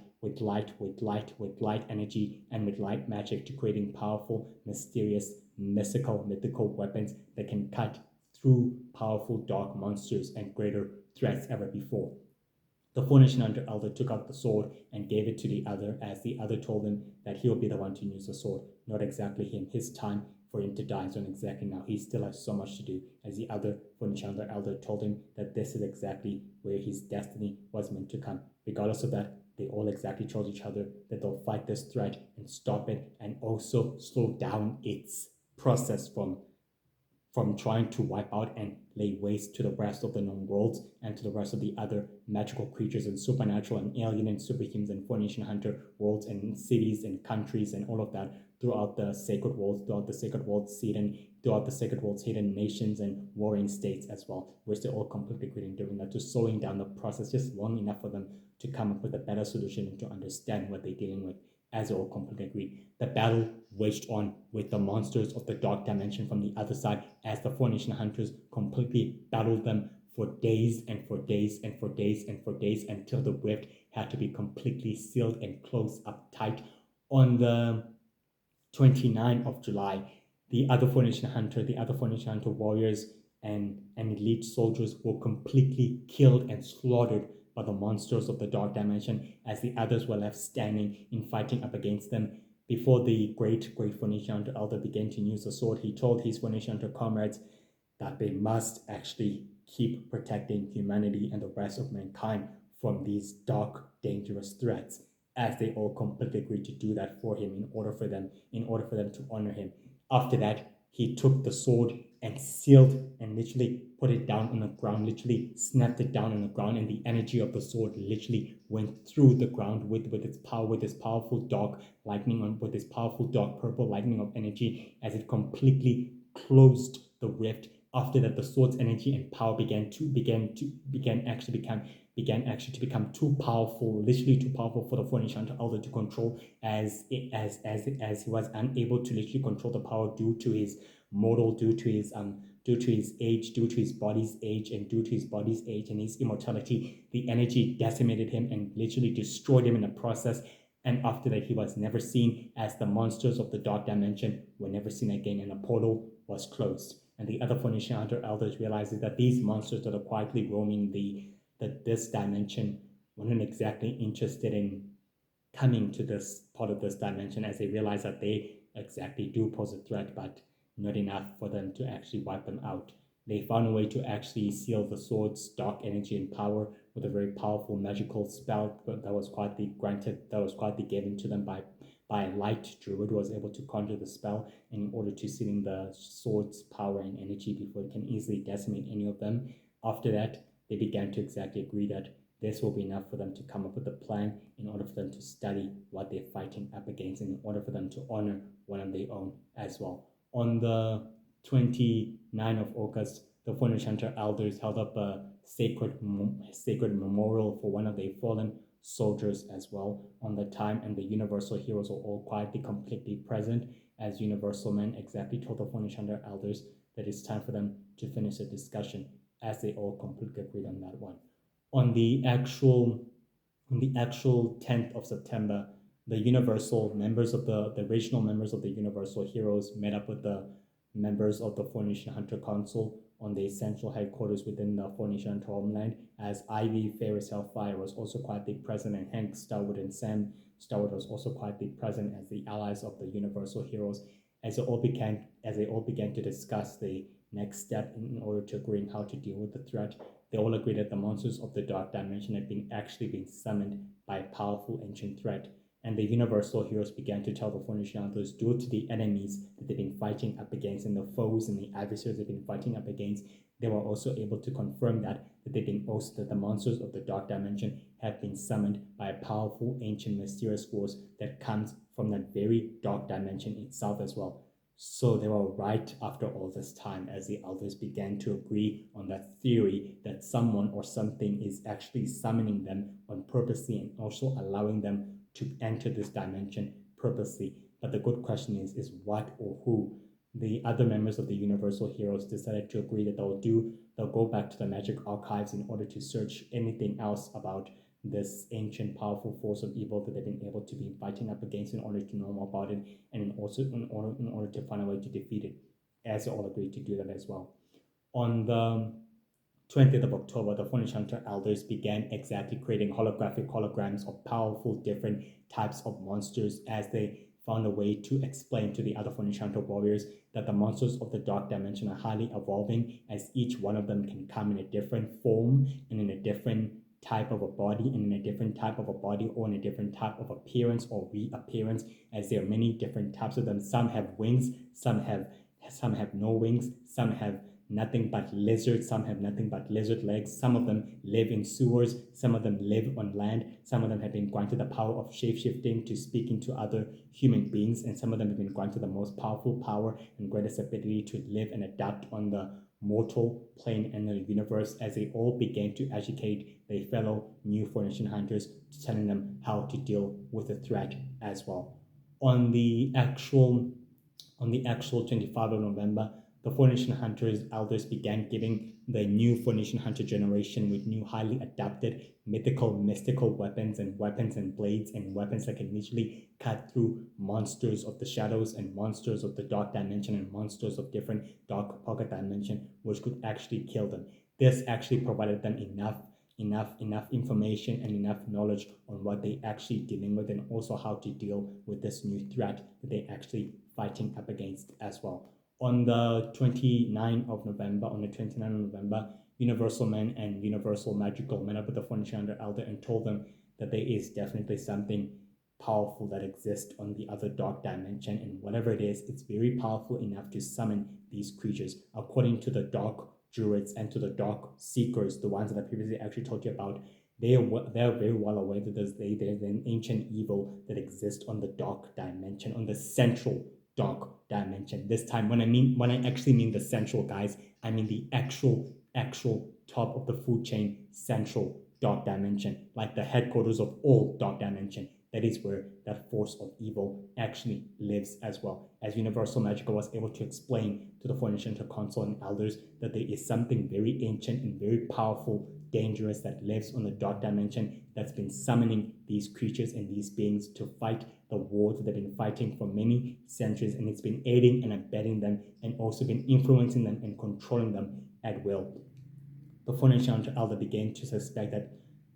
energy, and with light magic, to creating powerful, mysterious, mythical weapons that can cut through powerful dark monsters and greater threats ever before. The Formation Hunter Elder took out the sword and gave it to the other, as the other told him that he'll be the one to use the sword, not exactly him. His time for him to die is not exactly now. He still has so much to do, as the other Formation Hunter Elder told him that this is exactly where his destiny was meant to come. Regardless of that, they all exactly told each other that they'll fight this threat and stop it, and also slow down its process from trying to wipe out and lay waste to the rest of the known worlds and to the rest of the other magical creatures and supernatural and alien and superhumans and Formation Hunter worlds and cities and countries and all of that throughout the sacred worlds, throughout the sacred worlds hidden nations and warring states as well, which they all completely agreed in doing that, to slowing down the process just long enough for them to come up with a better solution and to understand what they're dealing with, as they all completely agree. The battle waged on with the monsters of the dark dimension from the other side, as the Formation Hunters completely battled them for days and for days and for days and for days, until the rift had to be completely sealed and closed up tight. On the 29th of July, the other Formation Hunter warriors and elite soldiers were completely killed and slaughtered by the monsters of the dark dimension, as the others were left standing in fighting up against them. Before the great Formation Hunter Elder began to use the sword, he told his Formation Hunter comrades that they must actually keep protecting humanity and the rest of mankind from these dark, dangerous threats, as they all completely agreed to do that for him in order for them to honor him. After that, he took the sword and sealed and literally put it down on the ground, literally snapped it down on the ground, and the energy of the sword literally went through the ground with its power, with this powerful dark lightning with this powerful dark purple lightning of energy, as it completely closed the rift. After that, the sword's energy and power began actually to become too powerful, literally too powerful for the Formation Hunter Elder to control, as he was unable to literally control the power due to his age, due to his body's age, and due to his body's age and his immortality. The energy decimated him and literally destroyed him in the process. And after that, he was never seen, as the monsters of the dark dimension were never seen again, and the portal was closed. And the other Formation Hunter Elders realized that these monsters that are quietly roaming this dimension weren't exactly interested in coming to this part of this dimension, as they realize that they exactly do pose a threat, but not enough for them to actually wipe them out. They found a way to actually seal the sword's dark energy and power with a very powerful magical spell that was quietly given to them by a light druid who was able to conjure the spell in order to seal in the sword's power and energy before it can easily decimate any of them. After that, they began to exactly agree that this will be enough for them to come up with a plan in order for them to study what they're fighting up against, and in order for them to honor one of their own as well. On the 29th of August, the Formation Hunter Elders held up a sacred memorial for one of their fallen soldiers as well on the time, and the Universal Heroes were all quietly completely present, as Universal Men exactly told the Formation Hunter Elders that it's time for them to finish the discussion, as they all completely agreed on that one. On the actual 10th of September, the Universal members of the original members of the Universal Heroes met up with the members of the Formation Hunter Council on the central headquarters within the Formation Hunter homeland, as Ivy, Ferris Hellfire was also quietly present, and Hank, Starwood, and Sam Starwood was also quietly present as the allies of the Universal Heroes, as they all began to discuss the next step in order to agree on how to deal with the threat. They all agreed that the monsters of the dark dimension had been actually been summoned by a powerful ancient threat. And the universal heroes began to tell the Formation Hunters, due to the enemies that they've been fighting up against and the foes and the adversaries they've been fighting up against, they were also able to confirm that the monsters of the dark dimension have been summoned by a powerful, ancient, mysterious force that comes from that very dark dimension itself as well. So they were right after all this time, as the elders began to agree on that theory that someone or something is actually summoning them on purposely and also allowing them to enter this dimension purposely. But the good question is what or who? The other members of the Universal Heroes decided to agree that they'll go back to the magic archives in order to search anything else about this ancient powerful force of evil that they've been able to be fighting up against in order to know more about it, and also in order to find a way to defeat it, as they all agreed to do that as well. On the 20th of October, the Fortune Hunter elders began exactly creating holograms of powerful different types of monsters, as they found a way to explain to the other Fortune Hunter warriors that the monsters of the dark dimension are highly evolving, as each one of them can come in a different form and in a different type of a body, and in a different type of a body, or in a different type of appearance or reappearance, as there are many different types of them. Some have wings, some have no wings, some have nothing but lizards, some have nothing but lizard legs, some of them live in sewers, some of them live on land, some of them have been granted the power of shape-shifting to speak into other human beings, and some of them have been granted the most powerful power and greatest ability to live and adapt on the mortal plane and the universe, as they all began to educate their fellow new Formation Hunters, telling them how to deal with the threat as well. On the actual 25th of November, the Formation Hunters elders began giving the new Formation Hunter generation with new highly adapted mystical weapons and blades and weapons that can literally cut through monsters of the shadows and monsters of the dark dimension and monsters of different dark pocket dimension, which could actually kill them. This actually provided them enough information and enough knowledge on what they actually dealing with, and also how to deal with this new threat that they actually fighting up against as well. On the 29th of November, Universal Man and Universal Magical met up with the Formation Elder and told them that there is definitely something powerful that exists on the other dark dimension, and whatever it is, it's very powerful enough to summon these creatures. According to the dark druids and to the dark seekers, the ones that I previously actually told you about, they are very well aware that there's an ancient evil that exists on the dark dimension, on the central dark dimension. This time, when I actually mean the central, guys, I mean the actual top of the food chain, central dark dimension, like the headquarters of all dark dimension. That is where that force of evil actually lives as well. As Universal Magical was able to explain to the Formation Council and elders that there is something very ancient and very powerful, dangerous that lives on the dark dimension, that's been summoning these creatures and these beings to fight the wars that they've been fighting for many centuries, and it's been aiding and abetting them and also been influencing them and controlling them at will. The Formation Elder began to suspect that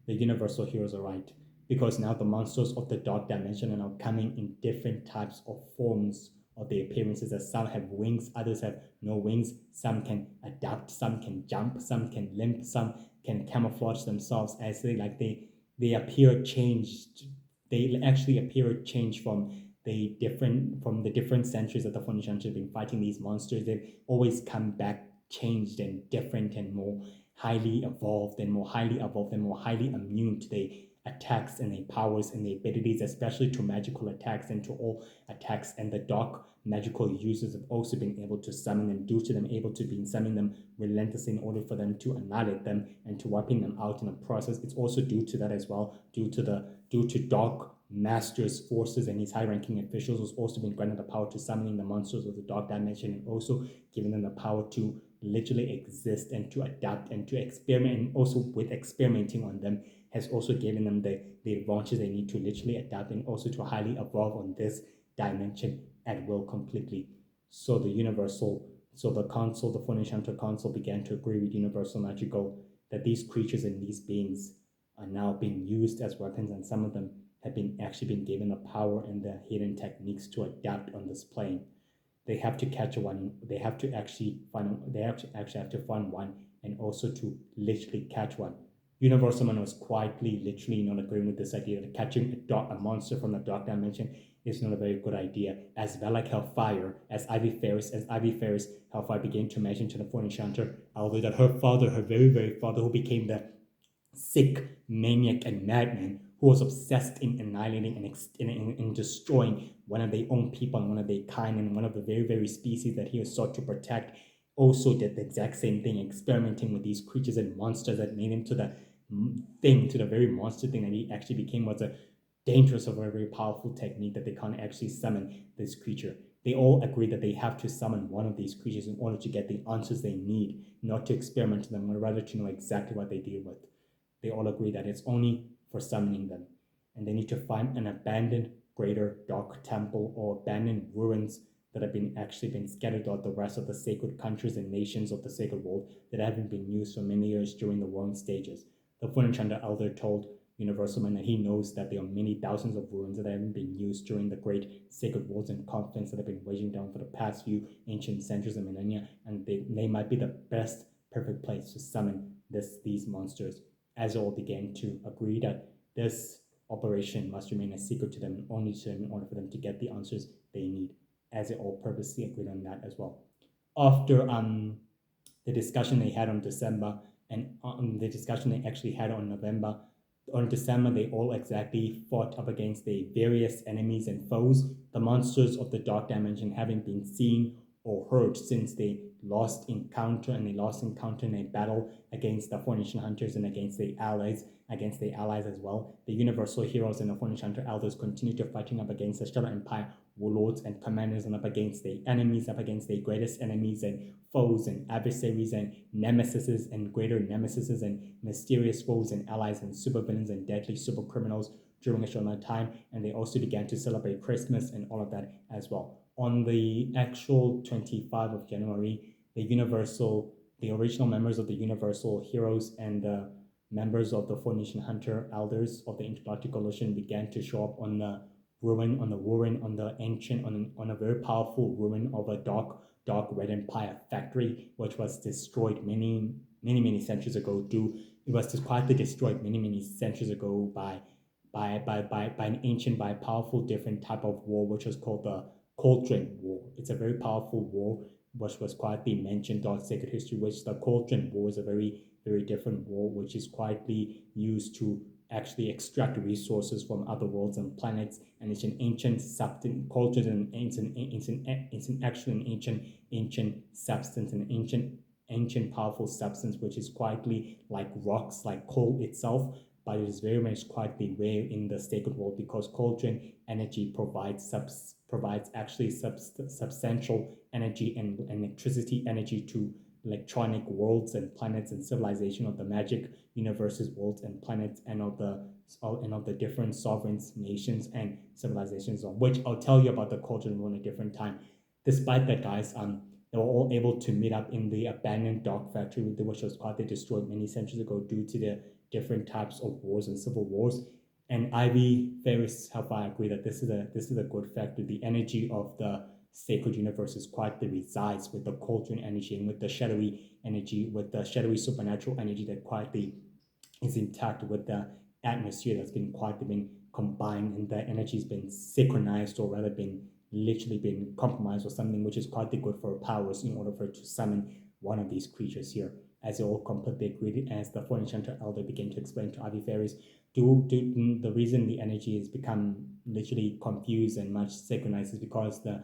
the Universal Heroes are right, because now the monsters of the dark dimension are now coming in different types of forms of their appearances, as some have wings, others have no wings, some can adapt, some can jump, some can limp, some can camouflage themselves as they appear changed. They actually appear changed from the different centuries that the Formation have been fighting these monsters. They've always come back changed and different and more highly evolved and more highly immune to the attacks and the powers and the abilities, especially to magical attacks and to all attacks. And the dark magical users have also been able to summon them, due to them able to be summoning them relentlessly in order for them to annihilate them and to wiping them out in the process. It's also due to that as well, due to Dark Master's forces and his high-ranking officials has also been granted the power to summoning the monsters of the dark dimension, and also giving them the power to literally exist and to adapt and to experiment, and also with experimenting on them has also given them the advantages they need to literally adapt and also to highly evolve on this dimension at will completely. So the Formation Council began to agree with Universal Magical that these creatures and these beings are now being used as weapons, and some of them have been given the power and the hidden techniques to adapt on this plane. they have to catch one. They have to actually find. They actually have to find one, and also to literally catch one. Universal Man was quietly, literally not agreeing with this idea that catching a monster from the dark dimension is not a very good idea. As well, like Hellfire, as Ivy Ferris, Hellfire began to mention to the Fortune Hunter, although that her father, her very, very father, who became the sick maniac and madman who was obsessed in annihilating and in destroying one of their own people and one of their kind and one of the very, very species that he was sought to protect, also did the exact same thing, experimenting with these creatures and monsters that made him to the thing, to the very monster thing that he actually became, was a dangerous or a very powerful technique that they can't actually summon this creature. They all agree that they have to summon one of these creatures in order to get the answers they need, not to experiment with them, but rather to know exactly what they deal with. They all agree that it's only for summoning them, and they need to find an abandoned greater dark temple or abandoned ruins that have actually been scattered throughout the rest of the sacred countries and nations of the sacred world that haven't been used for many years during the warring stages. The Funachanda Elder told Universal Man that he knows that there are many thousands of ruins that haven't been used during the great sacred wars and conflicts that have been waging down for the past few ancient centuries and millennia, and they might be the best perfect place to summon these monsters. As all began to agree that this operation must remain a secret to them and only to them in order for them to get the answers they need, as they all purposely agreed on that as well. After the discussion they had on December and the discussion they actually had on November, on December, they all exactly fought up against the various enemies and foes, the monsters of the Dark Dimension having been seen or heard since they lost encounter in a battle against the Fornation Hunters and against the allies as well. The Universal Heroes and the Fornation Hunter Elders continue to fighting up against the Shadow Empire warlords and commanders and up against the enemies, up against the greatest enemies and foes and adversaries and nemesises and greater nemesises and mysterious foes and allies and supervillains and deadly super criminals during a short amount of time. And they also began to celebrate Christmas and all of that as well. On the actual 25th of January, the original members of the Universal Heroes and the members of the Fornation Hunter Elders of the Intergalactic Coalition began to show up on the on a very powerful ruin of a dark red empire factory, which was destroyed many centuries ago. It was quietly destroyed many centuries ago by a powerful different type of war, which was called the Cauldron War. It's a very powerful war, which was quietly mentioned throughout sacred history. Which the Cauldron War is a very different war, which is quietly used to actually extract resources from other worlds and planets, and it's an ancient substance. Culture and it's actually an ancient substance, an ancient powerful substance, which is quietly like rocks, like coal itself, but it is very much quietly rare in the sacred world because cauldron energy provides substantial energy and electricity energy to electronic worlds and planets and civilization of the magic universes, worlds and planets, and of the different sovereigns, nations, and civilizations, of which I'll tell you about the Cauldron War in a different time. Despite that, guys, they were all able to meet up in the abandoned dark factory, which was partly destroyed many centuries ago due to the different types of wars and civil wars. And Ivy Ferris Hellfire agree that this is a good factor. The energy of the sacred universe is quietly resides with the cauldron energy and with the shadowy energy, with the shadowy supernatural energy that quietly is intact with the atmosphere that's been combined, and the energy's been synchronized, or rather been literally been compromised or something, which is quietly good for powers in order for it to summon one of these creatures here. As they all completely agreed, as the Foreign Enchanter Elder began to explain to Ivy Fairies, the reason the energy has become literally confused and much synchronized is because the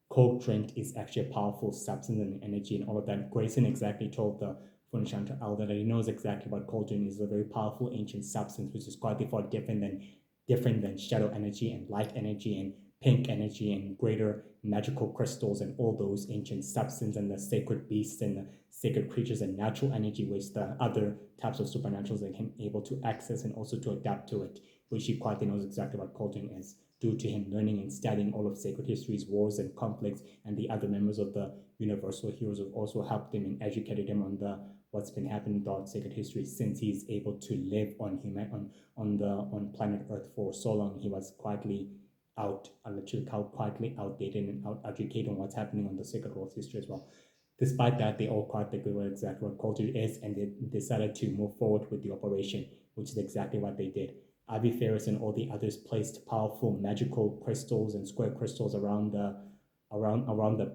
Cauldron is actually a powerful substance and energy and all of that. Grayson exactly told the Funchanta Elder that he knows exactly what Cauldron is, a very powerful ancient substance which is quite far different than shadow energy and light energy and pink energy and greater magical crystals and all those ancient substances and the sacred beasts and the sacred creatures and natural energy, which the other types of supernaturals they can able to access and also to adapt to it, which he quietly knows exactly what Cauldron is, due to him learning and studying all of sacred histories, wars and conflicts, and the other members of the Universal Heroes have also helped him and educated him on the what's been happening throughout sacred history since he's able to live on planet Earth for so long. He was quietly literally how quietly outdated and out-educated on what's happening on the Sacred World's history as well. Despite that, they all quite think exactly what culture is, and they decided to move forward with the operation, which is exactly what they did. Aviferis and all the others placed powerful magical crystals and square crystals around the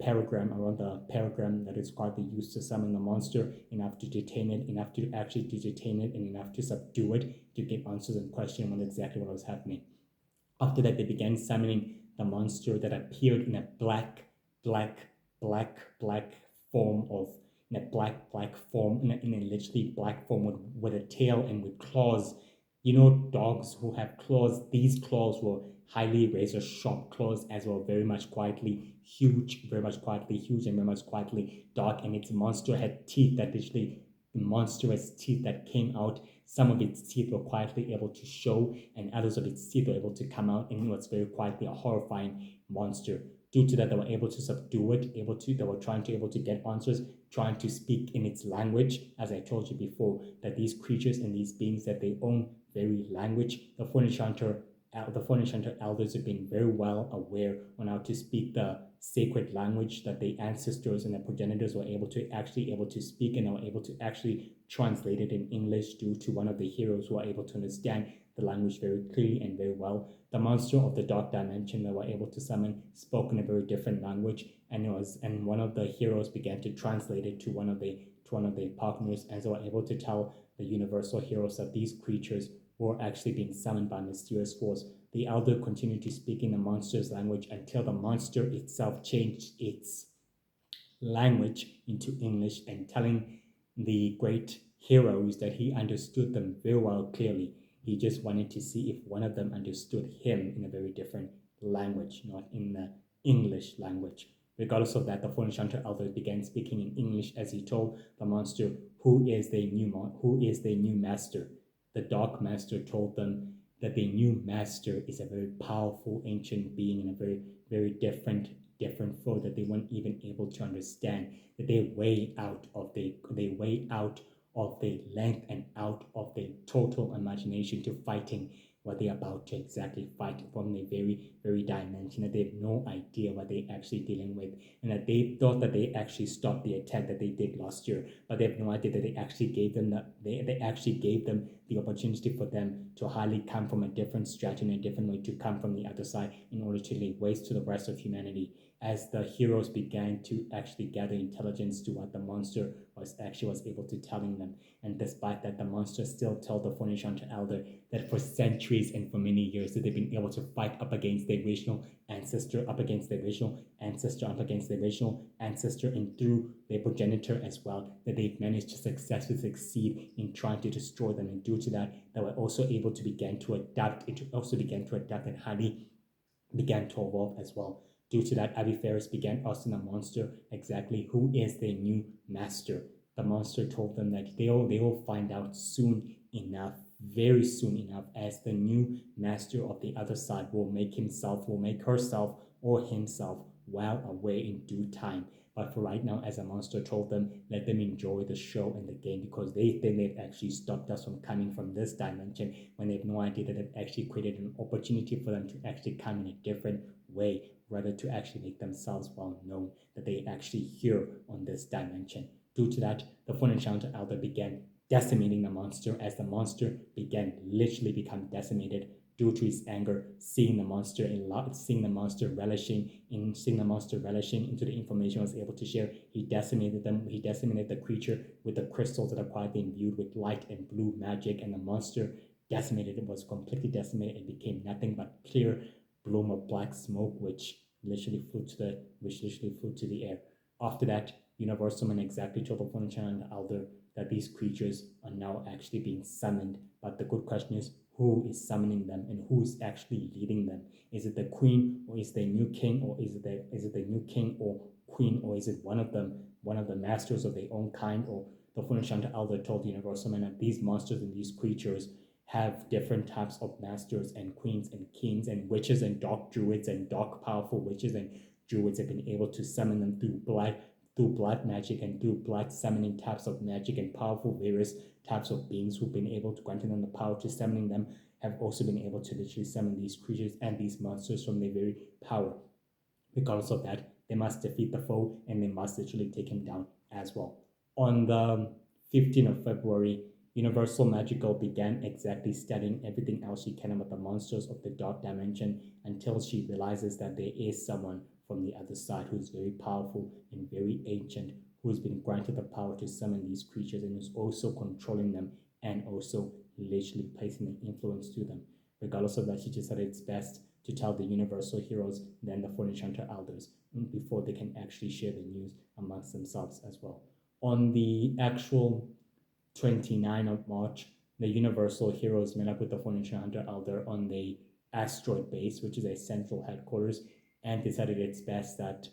paragram that is partly used to summon the monster, enough to detain it, and enough to subdue it to get answers and question exactly what was happening. After that, they began summoning the monster that appeared in a black form of in a black form in a literally black form with a tail and with claws. You know, dogs who have claws. These claws were highly razor sharp claws as well, very much quietly huge, and very much quietly dark. And its monster had teeth that literally monstrous teeth that came out. Some of its teeth were quietly able to show, and others of its teeth were able to come out, and it was very quietly a horrifying monster. Due to that, they were able to subdue it, they were trying to able to get answers, trying to speak in its language. As I told you before, that these creatures and these beings that they own very language. The Fornishantar elders have been very well aware on how to speak the sacred language that the ancestors and the progenitors were able to speak, and they were able to actually translate it in English due to one of the heroes who are able to understand the language very clearly and very well. The monster of the dark dimension that were able to summon spoke in a very different language, and one of the heroes began to translate it to one of the partners, and they were able to tell the universal heroes that these creatures were actually being summoned by mysterious force. The elder continued to speak in the monster's language until the monster itself changed its language into English, and telling the great heroes that he understood them very well clearly. He just wanted to see if one of them understood him in a very different language, not in the English language. Regardless of that, the Fornishantar elder began speaking in English as he told the monster who is their new master. The Dark Master told them that the new master is a very powerful ancient being in a very, very different flow that they weren't even able to understand. That they way out of the length and out of the total imagination to fighting what they're about to exactly fight from the very, very dimension, that they have no idea what they're actually dealing with, and that they thought that they actually stopped the attack that they did last year, but they have no idea that they actually gave them the opportunity for them to highly come from a different strategy and a different way to come from the other side in order to lay waste to the rest of humanity. As the heroes began to actually gather intelligence to what the monster was able to telling them. And despite that, the monster still told the Fornishantar elder that for centuries and for many years that they've been able to fight up against their original ancestor, up against their original ancestor, and through their progenitor as well, that they've managed to successfully succeed in trying to destroy them. And due to that, they were also able to begin to adapt and highly began to evolve as well. Due to that, Aviferis began asking the monster exactly who is their new master. The monster told them that they will find out soon enough, very soon enough, as the new master of the other side will make herself or himself well away in due time. But for right now, as the monster told them, let them enjoy the show and the game, because they think they've actually stopped us from coming from this dimension, when they have no idea that they've actually created an opportunity for them to actually come in a different way, rather to actually make themselves well known that they actually here on this dimension. Due to that, the Fornishantar elder began decimating the monster, as the monster began literally become decimated due to his anger, seeing the monster relishing into the information he was able to share. He decimated the creature with the crystals that are quietly imbued with light and blue magic, and the monster was completely decimated and became nothing but clear bloom of black smoke, which literally flew to the air. After that, Universal Man exactly told the Fornishantar and the elder that these creatures are now actually being summoned. But the good question is, who is summoning them and who is actually leading them? Is it the queen, or is the new king, or is it the new king or queen, or is it one of the masters of their own kind? Or the Fornishantar elder told the Universal Man that these monsters and these creatures have different types of masters and queens and kings and witches and dark druids and dark powerful witches and druids have been able to summon them through through blood magic and through blood summoning types of magic and powerful various types of beings who've been able to grant them the power to summoning them have also been able to literally summon these creatures and these monsters from their very power. Regardless of that, they must defeat the foe and they must literally take him down as well. On the 15th of February, Universal Magical began exactly studying everything else she can about the monsters of the dark dimension until she realizes that there is someone from the other side who is very powerful and very ancient, who has been granted the power to summon these creatures and is also controlling them and also literally placing an influence to them. Regardless of that, she decided it's best to tell the Universal Heroes than the Phoenix Hunter Elders before they can actually share the news amongst themselves as well. On the actual 29th of March, the Universal Heroes met up with the Phoenix Hunter Elder on the asteroid base, which is a central headquarters, and decided it's best that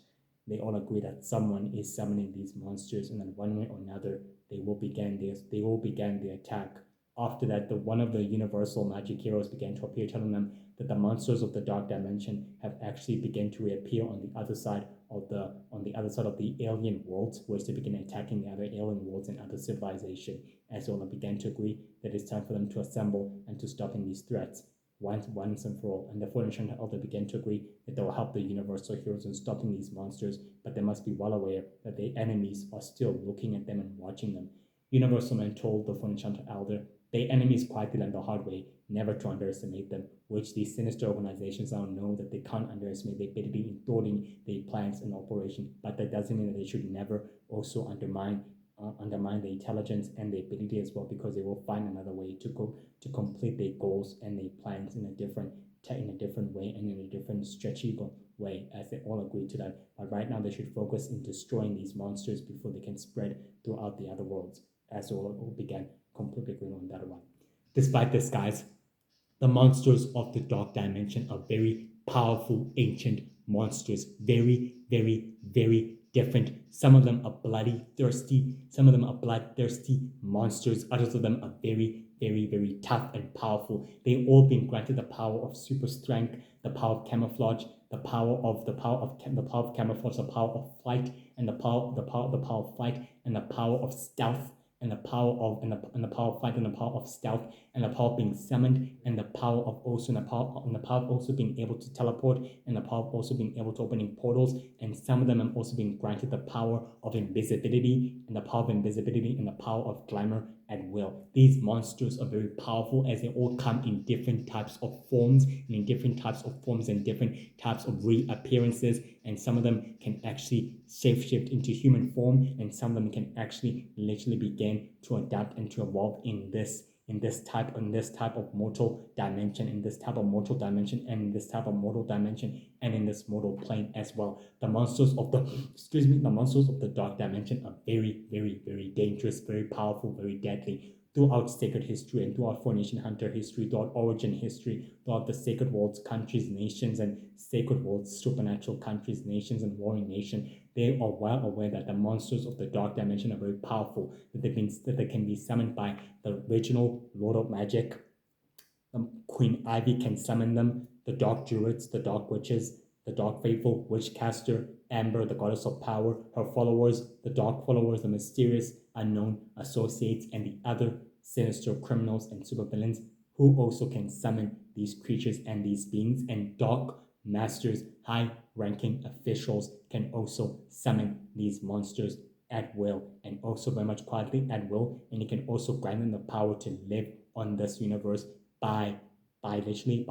they all agree that someone is summoning these monsters, and then one way or another they will begin the attack. After that, one of the Universal Magic Heroes began to appear, telling them that the monsters of the dark dimension have actually begun to reappear on the other side of the alien worlds, where they begin attacking the other alien worlds and other civilization. As all began to agree that it's time for them to assemble and to stop in these threats once and for all. And the Phoenix Hunter Elder began to agree that they will help the Universal Heroes in stopping these monsters, but they must be well aware that their enemies are still looking at them and watching them. Universal Man told the Phoenix Hunter Elder their enemies quietly learned the hard way never to underestimate them, which these sinister organizations now know that they can't underestimate their ability in thwarting their plans and operation, but that doesn't mean that they should never also undermine the intelligence and the ability as well, because they will find another way to complete their goals and their plans in a different way and in a different strategic way, as they all agree to that. But right now they should focus in destroying these monsters before they can spread throughout the other worlds, as they all began completely agreeing on that one. Despite this, guys, the monsters of the dark dimension are very powerful ancient monsters, very, very, very different. Some of them are bloodthirsty monsters. Others of them are very, very, very tough and powerful. They've all been granted the power of super strength, the power of camouflage, the power of camouflage, the power of flight, and the power of flight, and the power of stealth, and the power of flight, and the power of stealth, and the power of being summoned, and the power of also being able to teleport, and the power of also being able to opening portals. And some of them have also been granted the power of invisibility, and the power of invisibility, and the power of glamour at will. These monsters are very powerful, as they all come in different types of forms, and different types of reappearances, and some of them can actually shapeshift into human form, and some of them can actually literally begin to adapt and to evolve in this type of mortal dimension, and in this mortal dimension, and in this mortal plane as well. The monsters of the dark dimension are very, very, very dangerous, very powerful, very deadly. Throughout sacred history and throughout Phoenician Hunter history, throughout origin history, throughout the sacred worlds, countries, nations, and sacred worlds, supernatural countries, nations, and warring nation, they are well aware that the monsters of the dark dimension are very powerful, that they can be summoned by the original Lord of Magic. Queen Ivy can summon them, the Dark Druids, the Dark Witches, the Dark Faithful, Witchcaster, Amber, the Goddess of Power, her followers, the Dark Followers, the mysterious, unknown associates, and the other sinister criminals and supervillains who also can summon these creatures and these beings. And Dark Masters, high-ranking officials, can also summon these monsters at will, and also very much quietly at will. And it can also grant them the power to live on this universe by literally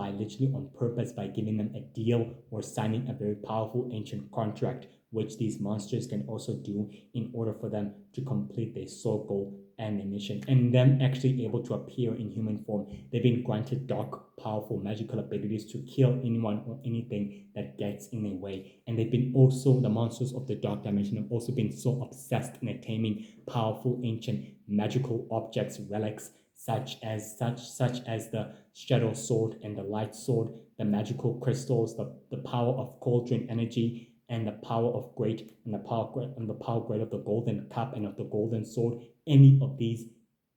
on purpose, by giving them a deal or signing a very powerful ancient contract, which these monsters can also do in order for them to complete their soul goal and their mission, and them actually able to appear in human form. They've been granted dark, powerful, magical abilities to kill anyone or anything that gets in their way. And they've been also, the monsters of the dark dimension have also been so obsessed in attaining powerful, ancient, magical objects, relics, such as the shadow sword and the light sword, the magical crystals, the power of cauldron energy, and the power of great, and the power great of the golden cup and of the golden sword. Any of these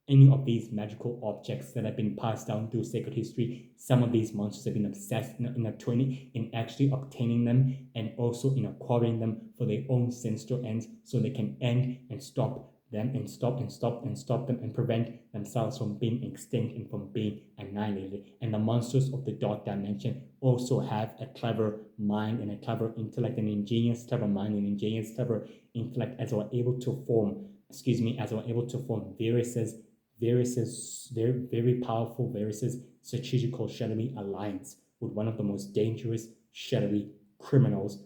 any of these magical objects that have been passed down through sacred history. Some of these monsters have been obsessed in actually obtaining them and also in acquiring them for their own sinister ends, so they can end and stop them and stop them and prevent themselves from being extinct and from being annihilated. And the monsters of the dark dimension also have a clever mind and a clever intellect, an ingenious clever mind and ingenious clever intellect, as we're able to form very powerful, various strategical shadowy alliance with one of the most dangerous shadowy criminals,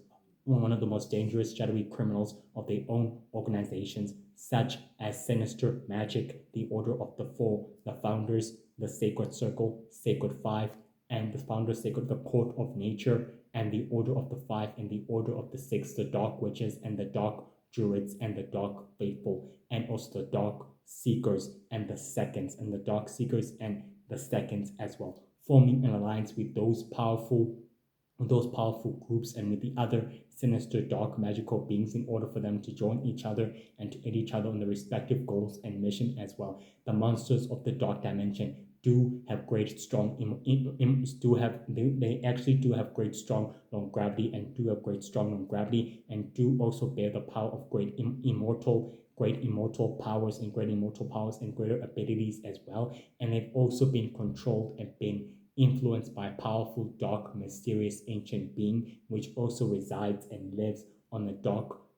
of their own organizations, such as Sinister Magic, the Order of the Four, the Founders, the Sacred Circle, Sacred Five, and the Founders Sacred, the Court of Nature, and the Order of the Five, and the Order of the Six, the Dark Witches, and the Dark Druids, and the Dark Faithful, and also the Dark Seekers and the Seconds, and the Dark Seekers and the Seconds as well, forming an alliance with those powerful groups and with the other sinister dark magical beings in order for them to join each other and to aid each other on the respective goals and mission as well. The monsters of the dark dimension do have great strong they actually do have great strong longevity and do also bear the power of great immortal powers and greater abilities as well. And they've also been controlled and been influenced by a powerful, dark, mysterious ancient being, which also resides and lives on the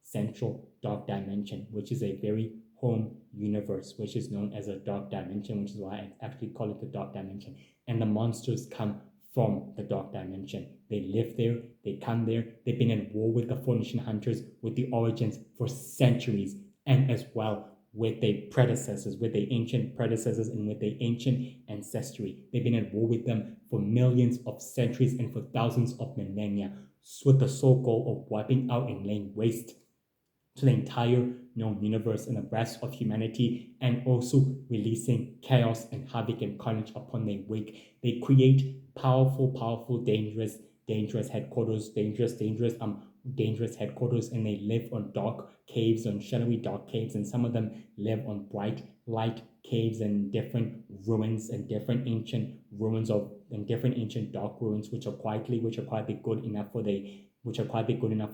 central dark dimension, which is a very home universe, which is known as a dark dimension, which is why I actually call it the dark dimension. And the monsters come from the dark dimension. They live there, they come there, they've been at war with the Phoenician hunters, with the origins for centuries, and as well with their predecessors, with their ancient predecessors, and with their ancient ancestry. They've been at war with them for millions of centuries and for thousands of millennia, with the sole goal of wiping out and laying waste to the entire known universe and the rest of humanity, and also releasing chaos and havoc and carnage upon their wake. They create powerful, dangerous headquarters, and they live on shadowy dark caves, and some of them live on bright light caves and different ruins and different ancient dark ruins, which are quietly good enough for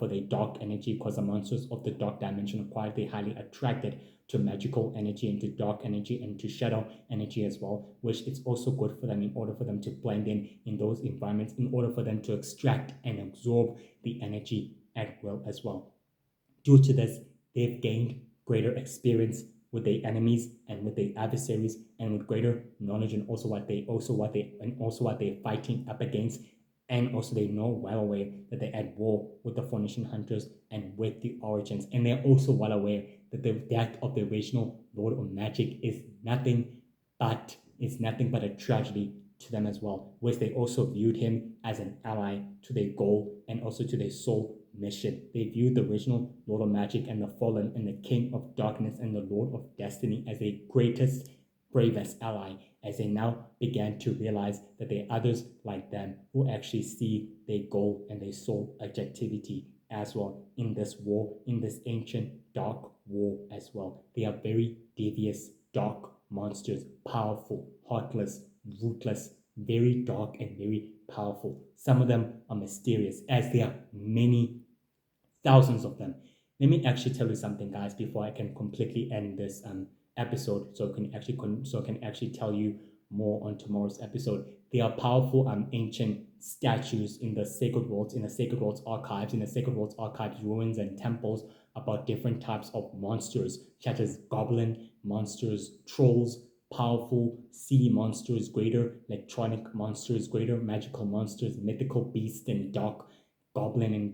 their dark energy, because the monsters of the dark dimension are quietly highly attracted to magical energy and to dark energy and to shadow energy as well, which is also good for them in order for them to blend in those environments, in order for them to extract and absorb the energy at will as well. Due to this, they've gained greater experience with their enemies and with their adversaries, and with greater knowledge and also what they're fighting up against. And also they know well aware that they're at war with the Phoenician hunters and with the origins. And they're also well aware that the death of the original Lord of Magic is nothing but a tragedy to them as well, which they also viewed him as an ally to their goal and also to their sole mission. They viewed the original Lord of Magic and the Fallen and the King of Darkness and the Lord of Destiny as their greatest, bravest ally, as they now began to realize that there are others like them who actually see their goal and their sole objectivity as well in this war, in this ancient dark war as well. They are very devious, dark monsters, powerful, heartless, ruthless, very dark and very powerful. Some of them are mysterious, as there are many thousands of them. Let me actually tell you something, guys, before I can completely end this episode, so I can actually tell you more on tomorrow's episode. There are powerful ancient statues in the Sacred Worlds, archives, ruins and temples, about different types of monsters, such as goblin monsters, trolls, powerful sea monsters, greater electronic monsters, greater magical monsters, mythical beasts, and dark goblin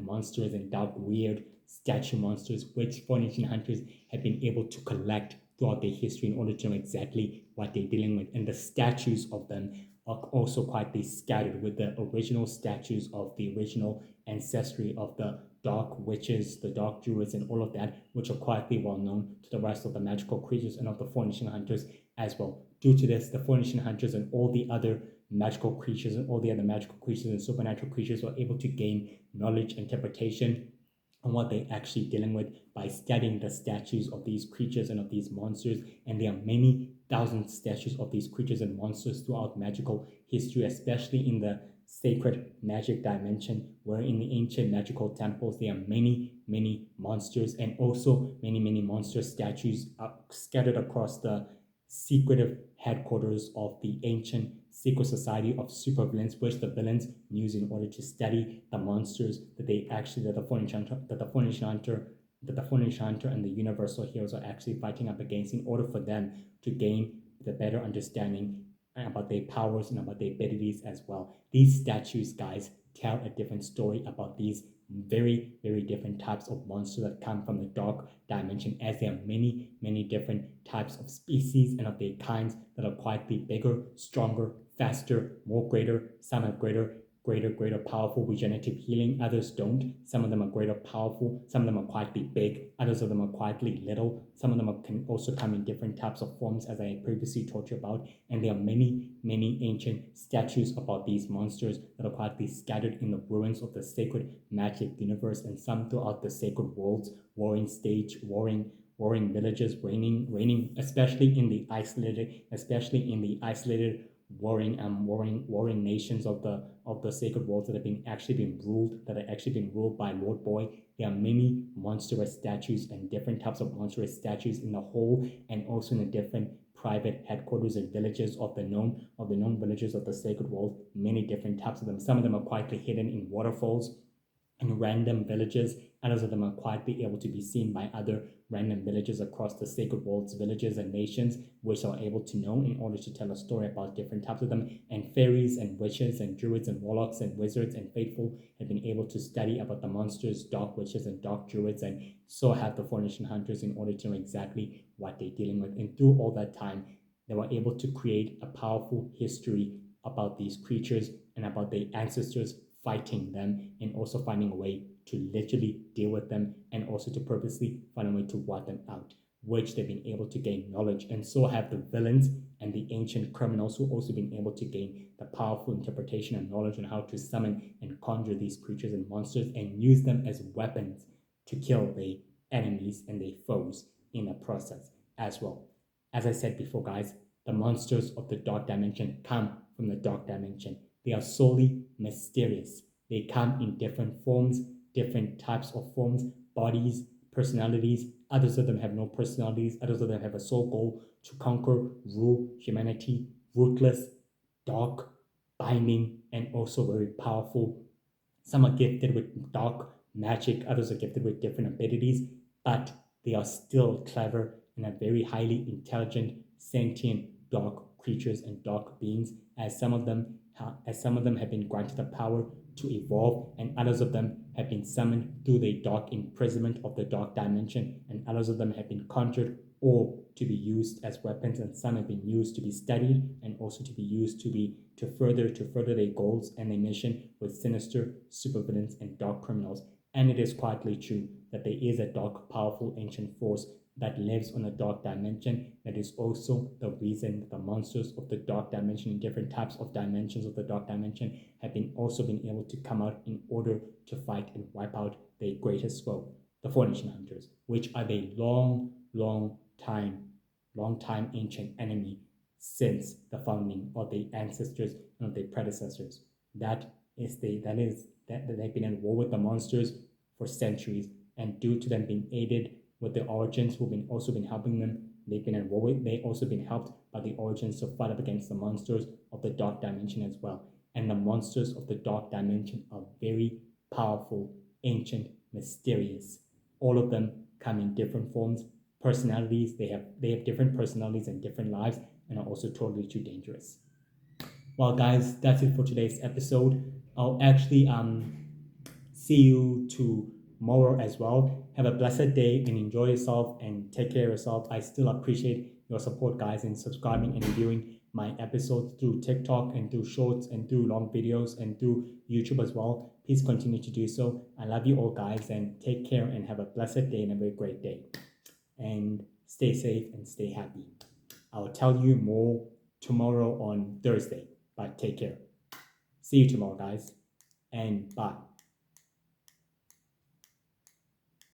monsters, and dark weird statue monsters, which Phoenician hunters have been able to collect throughout their history in order to know exactly what they're dealing with. And the statues of them are also quite scattered, with the original statues of the original ancestry of the dark witches, the dark druids, and all of that, which are quietly well known to the rest of the magical creatures and of the Phoenician hunters as well. Due to this, the Phoenician hunters and all the other magical creatures and supernatural creatures were able to gain knowledge, interpretation, on what they're actually dealing with by studying the statues of these creatures and of these monsters. And there are many thousand statues of these creatures and monsters throughout magical history, especially in the sacred magic dimension, where in the ancient magical temples there are many monsters, and also many monster statues are scattered across the secretive headquarters of the ancient secret society of supervillains, which the villains use in order to study the monsters that they actually that the Fortune Enchanter and the Universal Heroes are actually fighting up against, in order for them to gain the better understanding about their powers and about their abilities as well. These statues, guys, tell a different story about these very different types of monsters that come from the dark dimension, as there are many different types of species and of their kinds that are quietly bigger, stronger, faster, more greater. Some have greater powerful regenerative healing, others don't. Some of them are greater powerful, some of them are quietly big, others of them are quietly little. Some of them can also come in different types of forms, as I previously told you about. And there are many ancient statues about these monsters that are quietly scattered in the ruins of the sacred magic universe, and some throughout the sacred worlds, warring villages, reigning, especially in the isolated warring nations of the sacred worlds that have been ruled by Lord Boy. There are many monstrous statues and different types of monstrous statues in the whole, and also in the different private headquarters and villages of the known villages of the sacred world. Many different types of them. Some of them are quietly hidden in waterfalls and random villages. Others of them are quietly able to be seen by other random villages across the sacred world's villages and nations, which are able to know in order to tell a story about different types of them. And fairies and witches and druids and warlocks and wizards and faithful have been able to study about the monsters, dark witches and dark druids, and so have the Fortune Hunters, in order to know exactly what they're dealing with. And through all that time, they were able to create a powerful history about these creatures and about their ancestors fighting them, and also finding a way to literally deal with them, and also to purposely find a way to wipe them out, which they've been able to gain knowledge. And so have the villains and the ancient criminals, who also been able to gain the powerful interpretation and knowledge on how to summon and conjure these creatures and monsters, and use them as weapons to kill their enemies and their foes in the process as well. As I said before, guys, the monsters of the dark dimension come from the dark dimension. They are solely mysterious. They come in different forms, different types of forms, bodies, personalities. Others of them have no personalities. Others of them have a sole goal to conquer, rule humanity, ruthless, dark, binding, and also very powerful. Some are gifted with dark magic, others are gifted with different abilities, but they are still clever and are very highly intelligent, sentient, dark creatures and dark beings, as some of them have been granted the power to evolve, and others of them have been summoned through the dark imprisonment of the dark dimension, and others of them have been conjured or to be used as weapons, and some have been used to be studied and also to be used to further their goals and their mission with sinister supervillains and dark criminals. And it is quietly true that there is a dark, powerful ancient force that lives on a dark dimension. That is also the reason that the monsters of the dark dimension in different types of dimensions of the dark dimension have been able to come out in order to fight and wipe out their greatest foe, the Fortune Hunters, which are the long time ancient enemy since the founding of the ancestors and of their predecessors. That they've been at war with the monsters for centuries, and due to them being aided with the origins who've been also been helping them, they've been at war with, they also been helped by the origins to fight up against the monsters of the dark dimension as well. And the monsters of the dark dimension are very powerful, ancient, mysterious. All of them come in different forms, personalities. They have different personalities and different lives, and are also totally too dangerous. Well, guys, that's it for today's episode. I'll actually see you tomorrow as well. Have a blessed day and enjoy yourself and take care of yourself. I still appreciate your support, guys, in subscribing and viewing my episodes through TikTok and through shorts and through long videos and through YouTube as well. Please continue to do so. I love you all, guys, and take care and have a blessed day and a very great day. And stay safe and stay happy. I'll tell you more tomorrow on Thursday, but take care. See you tomorrow, guys, and bye.